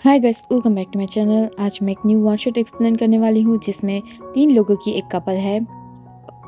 Hi guys, welcome back to my channel. आज मैं एक न्यू वन शॉट एक्सप्लेन करने वाली हूँ जिसमें 3 लोगों की एक कपल है।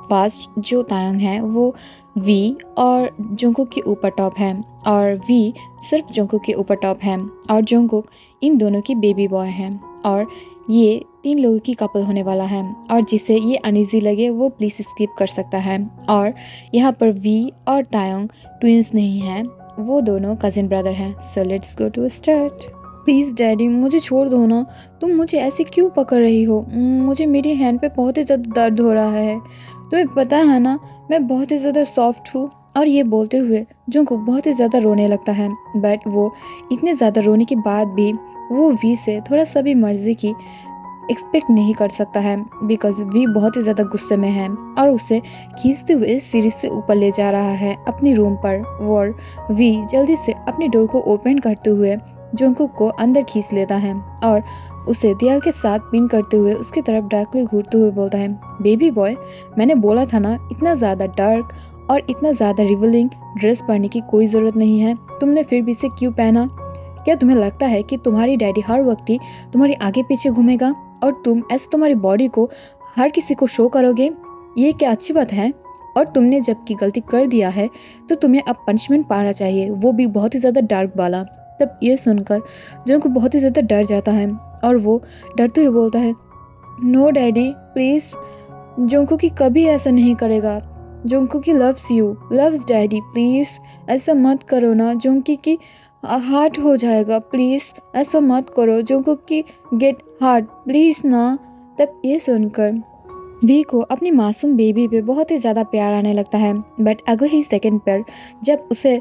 फर्स्ट जो तायंग है वो वी और जंगकुक के ऊपर टॉप है और वी सिर्फ जंगकुक के ऊपर टॉप है और जंगकुक इन दोनों की बेबी बॉय है। और ये 3 लोगों की कपल होने वाला है और जिसे ये अनइजी लगे वो प्लीज़ स्किप कर सकता है। और यहाँ पर वी और तायंग ट्विंस नहीं हैं, वो दोनों कजिन ब्रदर हैं। So let's go to start. Please daddy मुझे छोड़ दो ना, तुम मुझे ऐसे क्यों पकड़ रही हो? मुझे मेरी हैंड पे बहुत ही ज़्यादा दर्द हो रहा है। तुम्हें पता है ना, मैं बहुत ही ज़्यादा सॉफ्ट हूँ। और ये बोलते हुए जंगकुक बहुत ही ज़्यादा रोने लगता है, बट वो इतने ज़्यादा रोने के बाद भी वो वी से थोड़ा सा भी मर्जी की एक्सपेक्ट नहीं कर सकता है, बिकॉज वी बहुत ही ज़्यादा गुस्से में है और उसे खींचते हुए इस सीढ़ी से ऊपर ले जा रहा है अपनी रूम पर। और वी जल्दी से अपनी डोर को ओपन करते हुए जंगकुक को अंदर खींच लेता है और उसे दीवार के साथ पिन करते हुए उसकी तरफ डार्कली घूरते हुए बोलता है, बेबी बॉय, मैंने बोला था ना, इतना ज़्यादा डार्क और इतना ज़्यादा रिवीलिंग ड्रेस पहनने की कोई ज़रूरत नहीं है। तुमने फिर भी इसे क्यों पहना? क्या तुम्हें लगता है कि तुम्हारी डैडी हर वक्त ही तुम्हारे आगे पीछे घूमेगा और तुम ऐसे तुम्हारी बॉडी को हर किसी को शो करोगे? ये क्या अच्छी बात है? और तुमने जबकि गलती कर दिया है तो तुम्हें अब पनिशमेंट पाना चाहिए, वो भी बहुत ही ज़्यादा डार्क वाला। तब ये सुनकर जंगकुक बहुत ही ज़्यादा डर जाता है और वो डरते हुए बोलता है, नो डैडी प्लीज़, जंगकुक की कभी ऐसा नहीं करेगा। जंगकुक की loves you, loves daddy, please ऐसा मत करो ना, जंगकुक की हार्ट हो जाएगा, प्लीज़ ऐसा मत करो, जंगकुक की गेट हार्ट प्लीज़ ना। तब ये सुनकर वी को अपनी मासूम बेबी पे बहुत ही ज़्यादा प्यार आने लगता है, बट अगले ही सेकंड पर जब उसे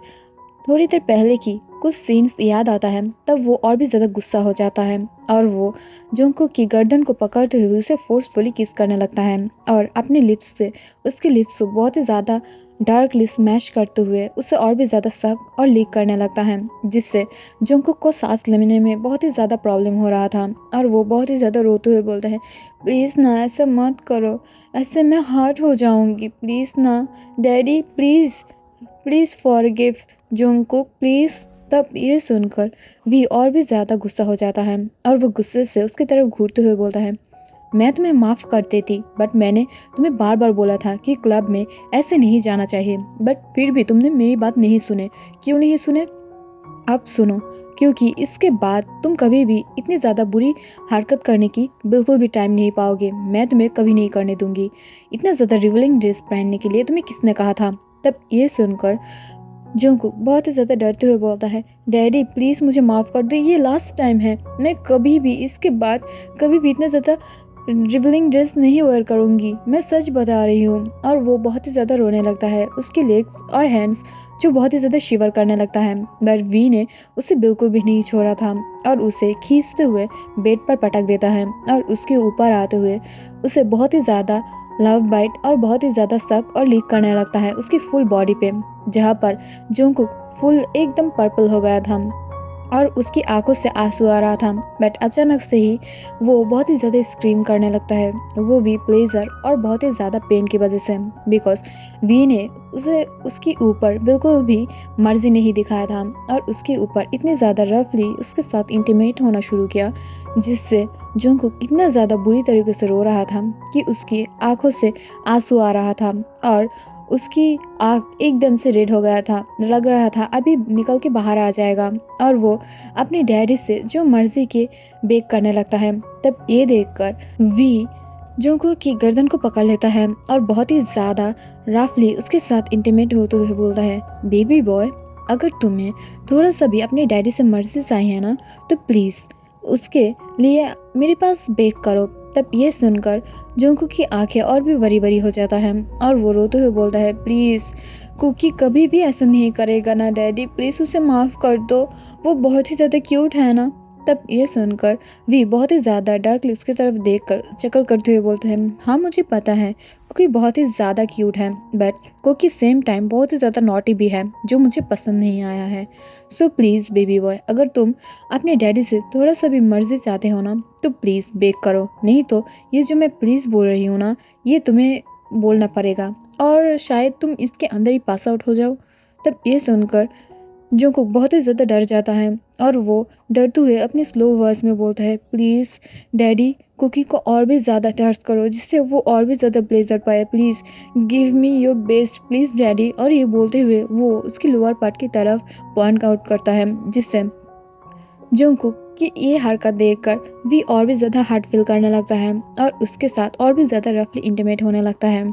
थोड़ी देर पहले की कुछ सीन्स याद आता है तब वो और भी ज़्यादा गुस्सा हो जाता है और वो जंगकुक की गर्दन को पकड़ते हुए उसे फोर्सफुली किस करने लगता है और अपने लिप्स से उसके लिप्स को बहुत ही ज़्यादा डार्कली स्मैश करते हुए उसे और भी ज़्यादा सक और लीक करने लगता है, जिससे जंगकुक को सांस लेने में बहुत ही ज़्यादा प्रॉब्लम हो रहा था और वो बहुत ही ज़्यादा रोते हुए बोलता है, प्लीज़ ना ऐसा मत करो, ऐसे मैं हर्ट हो जाऊँगी, प्लीज़ ना daddy, please please forgive Jungkook please. तब ये सुनकर वी और भी ज़्यादा गुस्सा हो जाता है और वो गुस्से से उसकी तरफ घूरते हुए बोलता है, मैं तुम्हें माफ़ कर देती, बट मैंने तुम्हें बार बार बोला था कि क्लब में ऐसे नहीं जाना चाहिए, बट फिर भी तुमने मेरी बात नहीं सुने। क्यों नहीं सुने? अब सुनो, क्योंकि इसके बाद तुम कभी भी इतनी ज़्यादा बुरी हरकत करने की बिल्कुल भी टाइम नहीं पाओगे। मैं तुम्हें कभी नहीं करने दूंगी। इतना ज़्यादा रिवीलिंग ड्रेस पहनने के लिए तुम्हें किसने कहा था? तब ये सुनकर जंगकुक बहुत ही ज़्यादा डरते हुए बोलता है, डैडी प्लीज़ मुझे माफ़ कर दो, ये लास्ट टाइम है, मैं कभी भी इसके बाद कभी भी इतना ज़्यादा रिवीलिंग ड्रेस नहीं वेयर करूँगी, मैं सच बता रही हूँ। और वो बहुत ही ज़्यादा रोने लगता है, उसके लेग्स और हैंड्स जो बहुत ही ज़्यादा शिवर करने लगता है, बट वी ने उसे बिल्कुल भी नहीं छोड़ा था और उसे खींचते हुए बेड पर पटक देता है और उसके ऊपर आते हुए उसे बहुत ही ज़्यादा लव बाइट और बहुत ही ज़्यादा सक और लीक करने लगता है उसकी फुल बॉडी पे, जहाँ पर जंगकुक फुल एकदम पर्पल हो गया था और उसकी आंखों से आंसू आ रहा था। बट अचानक से ही वो बहुत ही ज़्यादा स्क्रीम करने लगता है, वो भी प्लेजर और बहुत ही ज़्यादा पेन की वजह से, बिकॉज वी ने उसे उसके ऊपर बिल्कुल भी मर्जी नहीं दिखाया था और उसके ऊपर इतनी ज़्यादा रफली उसके साथ इंटीमेट होना शुरू किया, जिससे जंगकुक इतना ज़्यादा बुरी तरीके से रो रहा था कि उसकी आंखों से आंसू आ रहा था और उसकी आँख एकदम से रेड हो गया था, लग रहा था अभी निकल के बाहर आ जाएगा और वो अपनी डैडी से जो मर्जी के बेक करने लगता है। तब ये देखकर वी जंगकुक की गर्दन को पकड़ लेता है और बहुत ही ज़्यादा रफली उसके साथ इंटीमेट होते हुए बोलता है, बेबी बॉय, अगर तुम्हें थोड़ा सा भी अपने डैडी से मर्जी चाहिए ना तो प्लीज़ उसके लिए मेरे पास बेक करो। तब ये सुनकर जंगकुक की आंखें और भी बड़ी बड़ी हो जाता है और वो रोते हुए बोलता है, प्लीज़ कुकी कभी भी ऐसा नहीं करेगा ना डैडी, प्लीज़ उसे माफ़ कर दो, वो बहुत ही ज़्यादा क्यूट है ना। तब ये सुनकर वी बहुत ही ज़्यादा डार्कली उसकी तरफ देखकर चकल करते हुए बोलते हैं, हाँ मुझे पता है कुकी बहुत ही ज़्यादा क्यूट है, बट कुकी सेम टाइम बहुत ही ज़्यादा नॉटी भी है जो मुझे पसंद नहीं आया है। सो प्लीज़ बेबी बॉय, अगर तुम अपने डैडी से थोड़ा सा भी मर्जी चाहते हो ना तो प्लीज़ बेक करो, नहीं तो ये जो मैं प्लीज़ बोल रही हूँ ना ये तुम्हें बोलना पड़ेगा और शायद तुम इसके अंदर ही पास आउट हो जाओ। तब ये सुनकर जंगकुक बहुत ही ज़्यादा डर जाता है और वो डरते हुए अपनी स्लो वॉइस में बोलता है, प्लीज़ डैडी कुकी को और भी ज़्यादा थर्स्ट करो जिससे वो और भी ज़्यादा प्लेजर पाए, please give me your best please daddy. और ये बोलते हुए वो उसकी लोअर पार्ट की तरफ पॉइंट आउट करता है, जिससे जंगकुक की ये हरकत देखकर वी और भी ज़्यादा हार्ट फील करने लगता है और उसके साथ और भी ज़्यादा रफली इंटीमेट होने लगता है।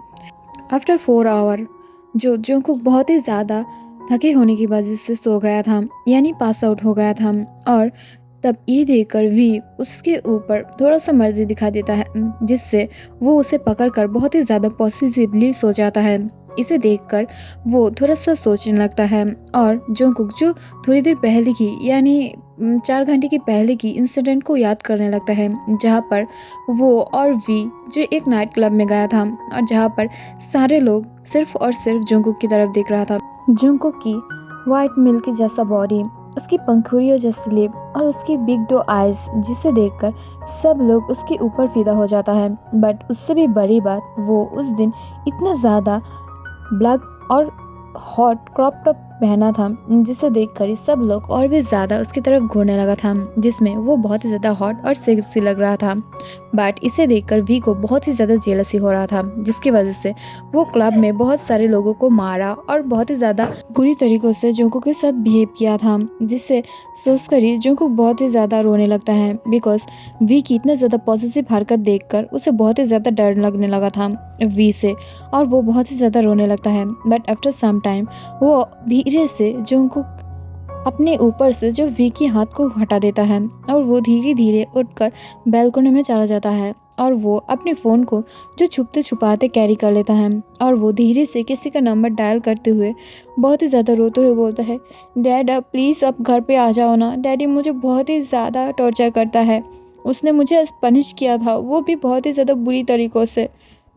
आफ्टर 4 आवर जो जंगकुक बहुत ही ज़्यादा थके होने की वजह से सो गया था, यानी पास आउट हो गया था। और तब ये देखकर वी उसके ऊपर थोड़ा सा मर्जी दिखा देता है, जिससे वो उसे पकड़कर बहुत ही ज़्यादा पॉजिटिवली सो जाता है। इसे देखकर वो थोड़ा सा सोचने लगता है और जंगकुक जो थोड़ी देर पहले की यानी 4 घंटे की पहले की इंसिडेंट को याद करने लगता है, जहाँ पर वो और वी जो एक नाइट क्लब में गया था और जहाँ पर सारे लोग सिर्फ और सिर्फ जंगकुक की तरफ देख रहा था। जंगकुक की वाइट मिल्क जैसा बॉडी, उसकी पंखुड़ियों जैसी लिप और उसकी बिग डो आइज, जिसे देखकर सब लोग उसके ऊपर फिदा हो जाता है। बट उससे भी बड़ी बात, वो उस दिन इतना ज़्यादा ब्लैक और हॉट क्रॉप टॉप पहना था, जिसे देखकर सब लोग और भी ज़्यादा उसकी तरफ घूरने लगा था, जिसमें वो बहुत ही ज़्यादा हॉट और सेक्सी लग रहा था। बट इसे देखकर वी को बहुत ही ज़्यादा जेलसी हो रहा था, जिसकी वजह से वो क्लब में बहुत सारे लोगों को मारा और बहुत ही ज़्यादा बुरी तरीक़ों से जंगकुक के साथ बिहेव किया था, जिससे सोचकर ही जंगकुक बहुत ही ज़्यादा रोने लगता है। बिकॉज वी की इतना ज़्यादा पॉजिटिव हरकत देखकर उसे बहुत ही ज़्यादा डर लगने लगा था वी से, और वो बहुत ही ज़्यादा रोने लगता है। बट आफ्टर सम टाइम वो धीरे से जंगकुक अपने ऊपर से जो वी के हाथ को हटा देता है और वो धीरे धीरे उठकर बैल्कनी में चला जाता है और वो अपने फ़ोन को जो छुपते छुपाते कैरी कर लेता है और वो धीरे से किसी का नंबर डायल करते हुए बहुत ही ज़्यादा रोते हुए बोलता है, डैड आप प्लीज़ अब घर पे आ जाओ ना, डैडी मुझे बहुत ही ज़्यादा टॉर्चर करता है, उसने मुझे पनिश किया था, वो भी बहुत ही ज़्यादा बुरी तरीक़ों से।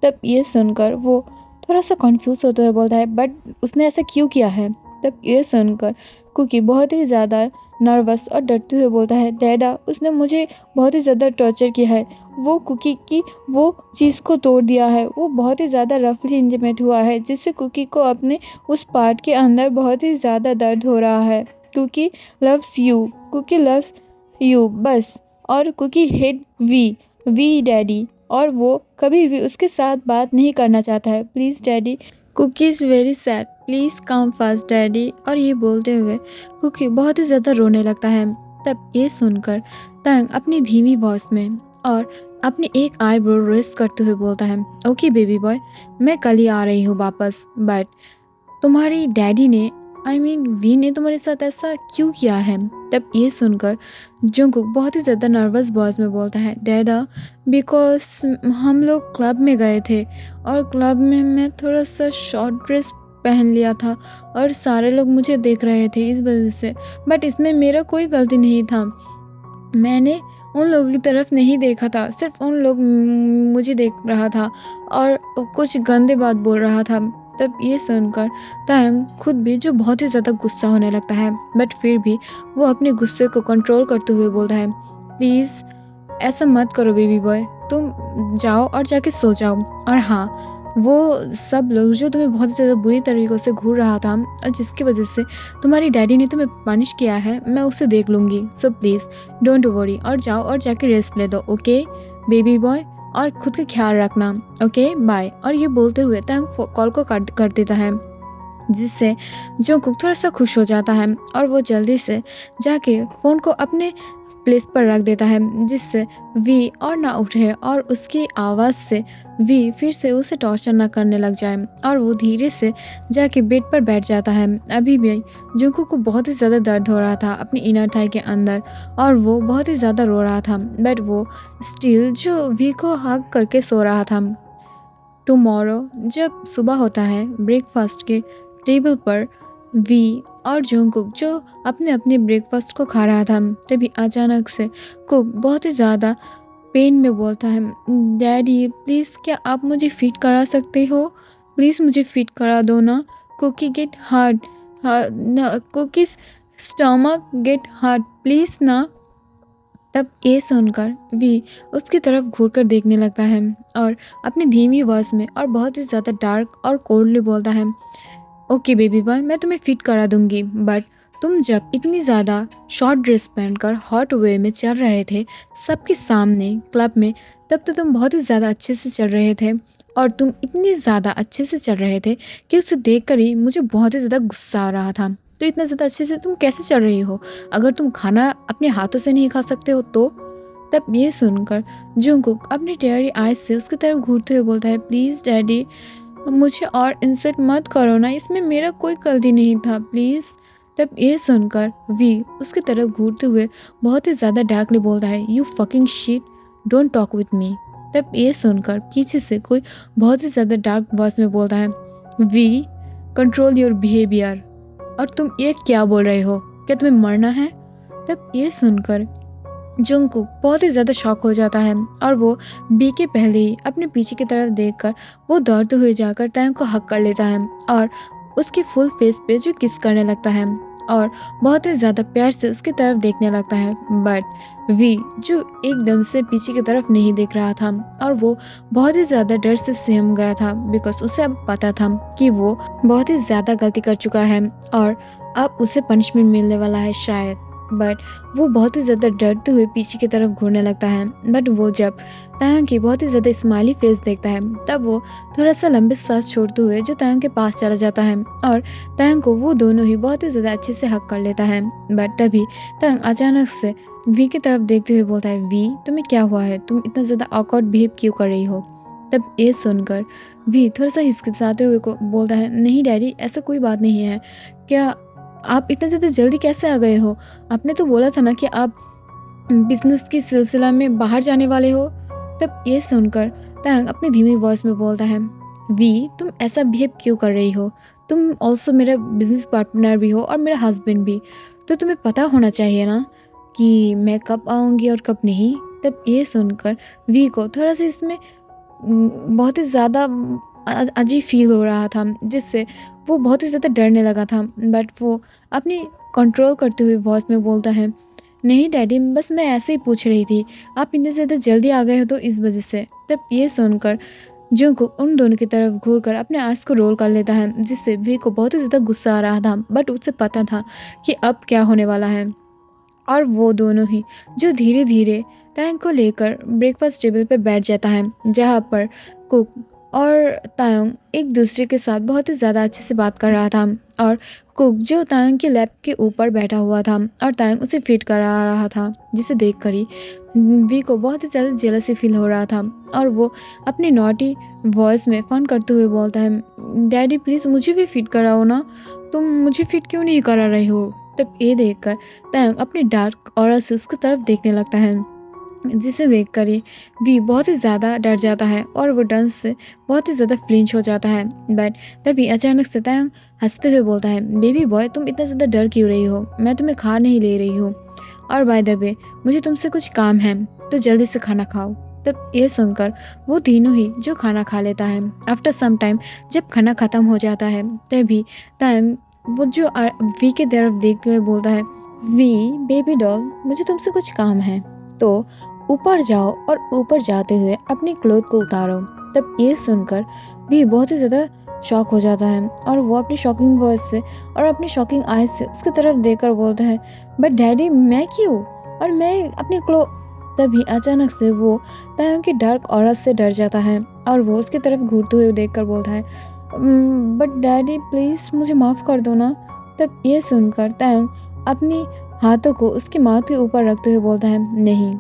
तब ये सुनकर वो थोड़ा सा कंफ्यूज होते हुए बोलता है, बट उसने ऐसा क्यों किया है। तब ये सुनकर कुकी बहुत ही ज़्यादा नर्वस और डरते हुए बोलता है, डैडा उसने मुझे बहुत ही ज़्यादा टॉर्चर किया है, वो कुकी की वो चीज़ को तोड़ दिया है, वो बहुत ही ज़्यादा रफली इंटीमेट हुआ है, जिससे कुकी को अपने उस पार्ट के अंदर बहुत ही ज़्यादा दर्द हो रहा है। Cookie loves you, Cookie loves you बस, और कुकी हेट वी डैडी, और वो कभी भी उसके साथ बात नहीं करना चाहता है, please daddy Cookie is very sad, please come fast daddy. और ये बोलते हुए कुकी बहुत ही ज़्यादा रोने लगता है। तब ये सुनकर तंग अपनी धीमी वॉइस में और अपनी एक आईब्रो रेस्ट करते हुए बोलता है, ओके बेबी बॉय, मैं कल ही आ रही हूँ वापस, बट तुम्हारी डैडी ने वी ने तुम्हारे साथ ऐसा क्यों किया है। तब ये सुनकर जंगकुक बहुत ही ज़्यादा नर्वस वॉइस में बोलता है, डैडा बिकॉज हम लोग क्लब में गए थे और क्लब में मैं थोड़ा सा शॉर्ट ड्रेस पहन लिया था और सारे लोग मुझे देख रहे थे इस वजह से, बट इसमें मेरा कोई गलती नहीं था, मैंने उन लोगों की तरफ नहीं देखा था, सिर्फ उन लोग मुझे देख रहा था और कुछ गंदे बात बोल रहा था। तब ये सुनकर तायंग खुद भी जो बहुत ही ज़्यादा गुस्सा होने लगता है, बट फिर भी वो अपने गुस्से को कंट्रोल करते हुए बोलता है, प्लीज़ ऐसा मत करो बेबी बॉय, तुम जाओ और जाके सो जाओ। और हाँ, वो सब लोग जो तुम्हें बहुत ज़्यादा बुरी तरीक़ों से घूर रहा था और जिसकी वजह से तुम्हारी डैडी ने तुम्हें पनिश किया है, मैं उसे देख लूँगी, सो प्लीज़ डोंट वरी, और जाओ और जाके रेस्ट ले दो, ओके बेबी बॉय, और खुद का ख्याल रखना, ओके बाय। और ये बोलते हुए तंग कॉल को कट कर देता है, जिससे जंगकुक थोड़ा सा खुश हो जाता है और वो जल्दी से जाके फ़ोन को अपने प्लेस पर रख देता है, जिससे वी और ना उठे और उसकी आवाज़ से वी फिर से उसे टॉर्चर ना करने लग जाए। और वो धीरे से जाके बेड पर बैठ जाता है। अभी भी जंगकुक को बहुत ही ज़्यादा दर्द हो रहा था अपनी इनर थाई के अंदर और वो बहुत ही ज़्यादा रो रहा था, बट वो स्टिल जो वी को हग करके सो रहा था। टुमारो जब सुबह होता है, ब्रेकफास्ट के टेबल पर वी और जंगकुक जो अपने अपने ब्रेकफास्ट को खा रहा था, तभी अचानक से कुक बहुत ही ज़्यादा पेन में बोलता है, डैडी प्लीज़ क्या आप मुझे फीड करा सकते हो, प्लीज़ मुझे फीड करा दो ना, Cookie get hurt, Cookie's stomach get hurt please ना। तब ये सुनकर वी उसकी तरफ घूरकर देखने लगता है और अपनी धीमी वॉइस में और बहुत ही ज़्यादा डार्क और कोल्डली बोलता है, ओके बेबी बॉय, मैं तुम्हें फिट करा दूंगी, बट तुम जब इतनी ज़्यादा शॉर्ट ड्रेस पहनकर हॉट वे में चल रहे थे सबके सामने क्लब में, तब तो तुम बहुत ही ज़्यादा अच्छे से चल रहे थे। और तुम इतनी ज़्यादा अच्छे से चल रहे थे कि उसे देखकर ही मुझे बहुत ही ज़्यादा गुस्सा आ रहा था। तो इतना ज़्यादा अच्छे से तुम कैसे चल रही हो? अगर तुम खाना अपने हाथों से नहीं खा सकते हो तो? तब ये सुनकर जंगकुक अपने टेढ़ी आइज से उसकी तरफ घूरते हुए बोलता है, प्लीज़ डैडी, मुझे और इंसल्ट मत करो ना, इसमें मेरा कोई गलती नहीं था, प्लीज़। तब ये सुनकर वी उसकी तरफ घूरते हुए बहुत ही ज़्यादा डार्कली बोलता है, you fucking shit, don't talk with me. तब ये सुनकर पीछे से कोई बहुत ही ज़्यादा डार्क वॉइस में बोलता है, वी, कंट्रोल योर बिहेवियर। और तुम ये क्या बोल रहे हो? क्या तुम्हें मरना है? तब ये सुनकर जंगकुक बहुत ही ज़्यादा शॉक हो जाता है और वो बी के पहले ही अपने पीछे की तरफ देखकर वो दौड़ते हुए जाकर टैंग को हक कर लेता है और उसके फुल फेस पे जो किस करने लगता है और बहुत ही ज़्यादा प्यार से उसकी तरफ देखने लगता है। बट वी जो एकदम से पीछे की तरफ नहीं देख रहा था और वो बहुत ही ज़्यादा डर से सहम गया था, बिकॉज उसे अब पता था कि वो बहुत ही ज़्यादा गलती कर चुका है और अब उसे पनिशमेंट मिलने वाला है शायद। बट वो बहुत ही ज़्यादा डरते हुए पीछे की तरफ घूरने लगता है। बट वो जब तायंग की बहुत ही ज़्यादा स्माइली फेस देखता है तब वो थोड़ा सा लंबे सांस छोड़ते हुए जो तायंग के पास चला जाता है और तायंग को वो दोनों ही बहुत ही ज़्यादा अच्छे से हक कर लेता है। बट तभी तायंग अचानक से वी की तरफ देखते हुए बोलता है, वी, तुम्हें क्या हुआ है? तुम इतना ज़्यादा ऑकवर्ड बिहेव क्यों कर रही हो? तब ये सुनकर वी थोड़ा सा हिचकिचाते हुए को बोलता है, नहीं डैडी, ऐसा कोई बात नहीं है। क्या आप इतना ज़्यादा जल्दी कैसे आ गए हो? आपने तो बोला था ना कि आप बिजनेस की सिलसिला में बाहर जाने वाले हो। तब ये सुनकर तायंग अपनी धीमी वॉइस में बोलता है, वी, तुम ऐसा बिहेव क्यों कर रही हो? तुम ऑल्सो मेरा बिजनेस पार्टनर भी हो और मेरा हस्बैंड भी, तो तुम्हें पता होना चाहिए ना कि मैं कब आऊँगी और कब नहीं। तब ये सुनकर वी को थोड़ा सा इसमें बहुत ही ज़्यादा अजीब फील हो रहा था, जिससे वो बहुत ही ज़्यादा डरने लगा था। बट वो अपनी कंट्रोल करते हुए वॉइस में बोलता है, नहीं डैडी, बस मैं ऐसे ही पूछ रही थी, आप इतने ज़्यादा जल्दी आ गए हो तो इस वजह से। तब ये सुनकर जंगकुक उन दोनों की तरफ घूरकर अपने आँख को रोल कर लेता है, जिससे वी को बहुत ही ज़्यादा गुस्सा आ रहा था। बट उसे पता था कि अब क्या होने वाला है और वो दोनों ही जो धीरे धीरे तायंग को लेकर ब्रेकफास्ट टेबल पर बैठ जाता है, जहाँ पर कुक और तायंग एक दूसरे के साथ बहुत ही ज़्यादा अच्छे से बात कर रहा था और कुक जो तायंग के लैप के ऊपर बैठा हुआ था और तायंग उसे फीड करा रहा था, जिसे देखकर ही वी को बहुत ही ज़्यादा जेलसी फील हो रहा था और वो अपनी नॉटी वॉइस में फ़न करते हुए बोलता है, डैडी प्लीज़ मुझे भी फीड कराओ ना, तुम मुझे फीड क्यों नहीं करा रहे हो? तब ये देखकर तायंग अपनी डार्क ऑरा से उसकी तरफ देखने लगता है, जिसे देखकर ही वी बहुत ही ज़्यादा डर जाता है और वो डर से बहुत ही ज़्यादा फ्लिंच हो जाता है। बट तभी अचानक से तायंग हंसते हुए बोलता है, बेबी बॉय, तुम इतना ज़्यादा डर क्यों रही हो? मैं तुम्हें खा नहीं ले रही हूँ, और बाय द वे मुझे तुमसे कुछ काम है, तो जल्दी से खाना खाओ। तब ये सुनकर वो तीनों ही जो खाना खा लेता है। आफ्टर सम टाइम जब खाना ख़त्म हो जाता है तभी तायंग वो जो वी की तरफ देखते हुए बोलता है, वी बेबी डॉल, मुझे तुमसे कुछ काम है, तो ऊपर जाओ और ऊपर जाते हुए अपनी क्लोथ को उतारो। तब ये सुनकर वी बहुत ही ज़्यादा शॉक हो जाता है और वो अपनी शॉकिंग वॉइस से और अपनी शॉकिंग आइज से उसकी तरफ देखकर बोलता है, बट डैडी मैं क्यों, और मैं अपनी तभी अचानक से वो तायंग की डार्क ऑरा से डर जाता है और वो उसकी तरफ घूरते हुए देखकर बोलता है, बट डैडी प्लीज़ मुझे माफ़ कर दो ना। तब ये सुनकर तायंग अपनी हाथों को उसकी माउथ के ऊपर रखते हुए बोलता है, नहीं,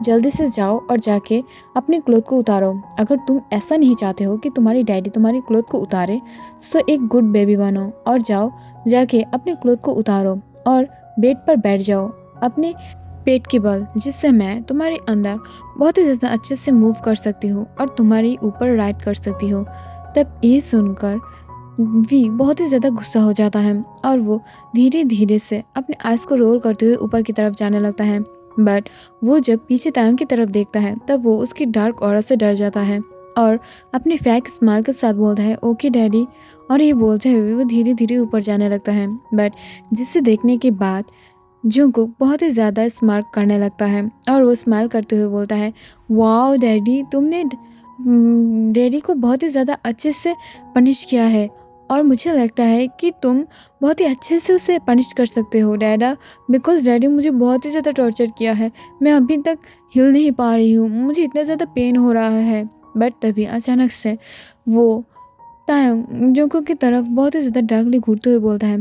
जल्दी से जाओ और जाके अपनी क्लोथ को उतारो। अगर तुम ऐसा नहीं चाहते हो कि तुम्हारी डैडी तुम्हारी क्लोथ को उतारे, तो एक गुड बेबी बनो और जाओ जाके अपनी क्लोथ को उतारो और बेड पर बैठ जाओ अपने पेट के बल, जिससे मैं तुम्हारे अंदर बहुत ही ज़्यादा अच्छे से मूव कर सकती हूँ और तुम्हारी ऊपर राइड कर सकती हूँ। तब ये सुनकर वी बहुत ही ज़्यादा गुस्सा हो जाता है और वो धीरे धीरे से अपने आइज़ को रोल करते हुए ऊपर की तरफ जाने लगता है। बट वो जब पीछे तायंग की तरफ देखता है तब वो उसकी डार्क ऑरा से डर जाता है और अपने फैक स्माइल के साथ बोलता है, ओके डैडी, और ये बोलते हुए वो धीरे धीरे ऊपर जाने लगता है। बट जिसे देखने के बाद जंगकुक बहुत ही ज़्यादा स्माइल करने लगता है और वो स्माइल करते हुए बोलता है, वाओ डैडी, तुमने डैडी को बहुत ही ज़्यादा अच्छे से पनिश किया है, और मुझे लगता है कि तुम बहुत ही अच्छे से उसे पनिश कर सकते हो डैडा, बिकॉज़ डैडी मुझे बहुत ही ज़्यादा टॉर्चर किया है। मैं अभी तक हिल नहीं पा रही हूँ, मुझे इतना ज़्यादा पेन हो रहा है। बट तभी अचानक से वो तायंग जुंगकुक की तरफ बहुत ही ज़्यादा डार्कली घूरते हुए बोलता है,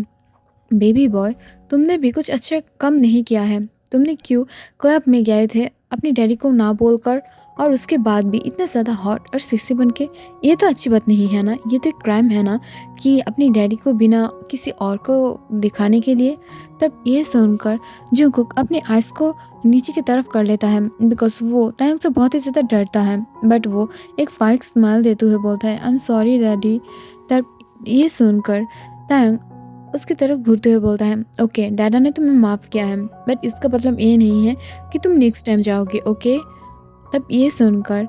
बेबी बॉय, तुमने भी कुछ अच्छा कम नहीं किया है। तुमने क्यों क्लब में गए थे अपनी डैडी को ना बोलकर, और उसके बाद भी इतना ज़्यादा हॉट और सेक्सी बन के? ये तो अच्छी बात नहीं है ना, ये तो एक क्राइम है ना कि अपनी डैडी को बिना किसी और को दिखाने के लिए। तब ये सुनकर जंगकुक अपनी आइज़ को नीचे की तरफ कर लेता है, बिकॉज वो तायंग से बहुत ही ज़्यादा डरता है। बट वो एक फाइक स्माइल देते हुए बोलता है, आई एम सॉरी डैडी। तब ये सुनकर तायंग उसकी तरफ घूरते हुए बोलता है, ओके डैडा ने तुम्हें माफ़ किया है, बट इसका मतलब ये नहीं है कि तुम नेक्स्ट टाइम जाओगे, ओके। तब ये सुनकर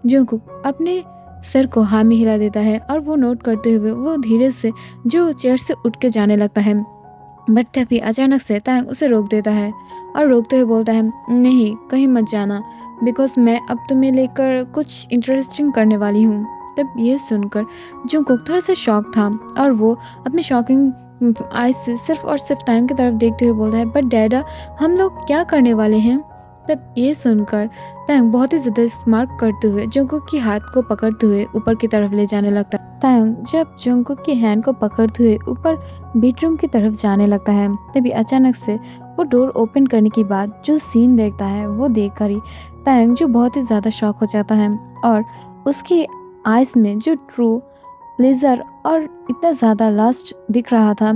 जंगकुक अपने सर को हाँ में हिला देता है और वो नोट करते हुए वो धीरे से जो चेयर से उठ के जाने लगता है। बट तभी अचानक से तायंग उसे रोक देता है और रोकते हुए बोलता है, नहीं कहीं मत जाना, बिकॉज मैं अब तुम्हें लेकर कुछ इंटरेस्टिंग करने वाली हूँ। तब ये सुनकर जंगकुक थोड़ा सा शॉक था और वो अपने शॉकिंग आइज से सिर्फ और सिर्फ तायंग की तरफ देखते हुए बोलता है, बट डैडा हम लोग क्या करने वाले हैं? तब ये सुनकर तायंग बहुत ही ज़्यादा स्मार्ट करते हुए जंगकुक की हाथ को पकड़ते हुए ऊपर की तरफ ले जाने लगता है। तायंग जब जंगकुक की हैंड को पकड़ते हुए ऊपर बेडरूम की तरफ जाने लगता है, तभी अचानक से वो डोर ओपन करने के बाद जो सीन देखता है वो देखकर ही तायंग जो बहुत ही ज़्यादा शॉक हो जाता है और उसकी आइज में जो ट्रू प्लेजर और इतना ज़्यादा लास्ट दिख रहा था,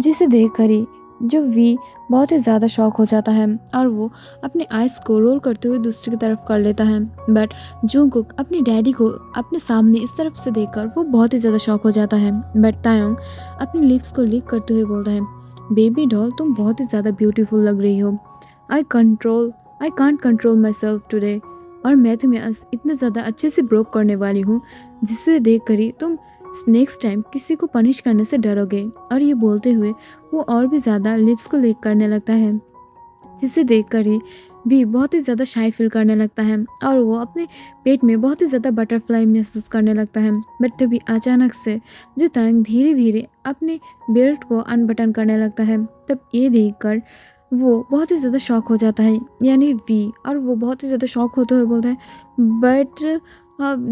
जिसे देखकर ही जो वी बहुत ही ज़्यादा शॉक हो जाता है और वो अपने आइज़ को रोल करते हुए दूसरी की तरफ कर लेता है। बट जंगकुक अपने डैडी को अपने सामने इस तरफ से देखकर वो बहुत ही ज़्यादा शॉक हो जाता है। बट तायंग अपनी लिप्स को लिक करते हुए बोलता है, बेबी डॉल तुम बहुत ही ज़्यादा ब्यूटीफुल लग रही हो। I can't control my self today. और मैं तुम्हें इतना ज़्यादा अच्छे से ब्रोक करने वाली हूँ जिसे देख कर ही तुम नेक्स्ट टाइम किसी को पनिश करने से डरोगे। और ये बोलते हुए वो और भी ज़्यादा लिप्स को लिक करने लगता है, जिसे देखकर ही भी बहुत ही ज़्यादा शाई फील करने लगता है और वो अपने पेट में बहुत ही ज़्यादा बटरफ्लाई महसूस करने लगता है। बट तभी अचानक से जो तायंग धीरे धीरे अपने बेल्ट को अनबटन करने लगता है, तब ये देखकर वो बहुत ही ज़्यादा शॉक हो जाता है, यानी वी। और वो बहुत ही ज़्यादा शॉक होते हुए बोलता है, but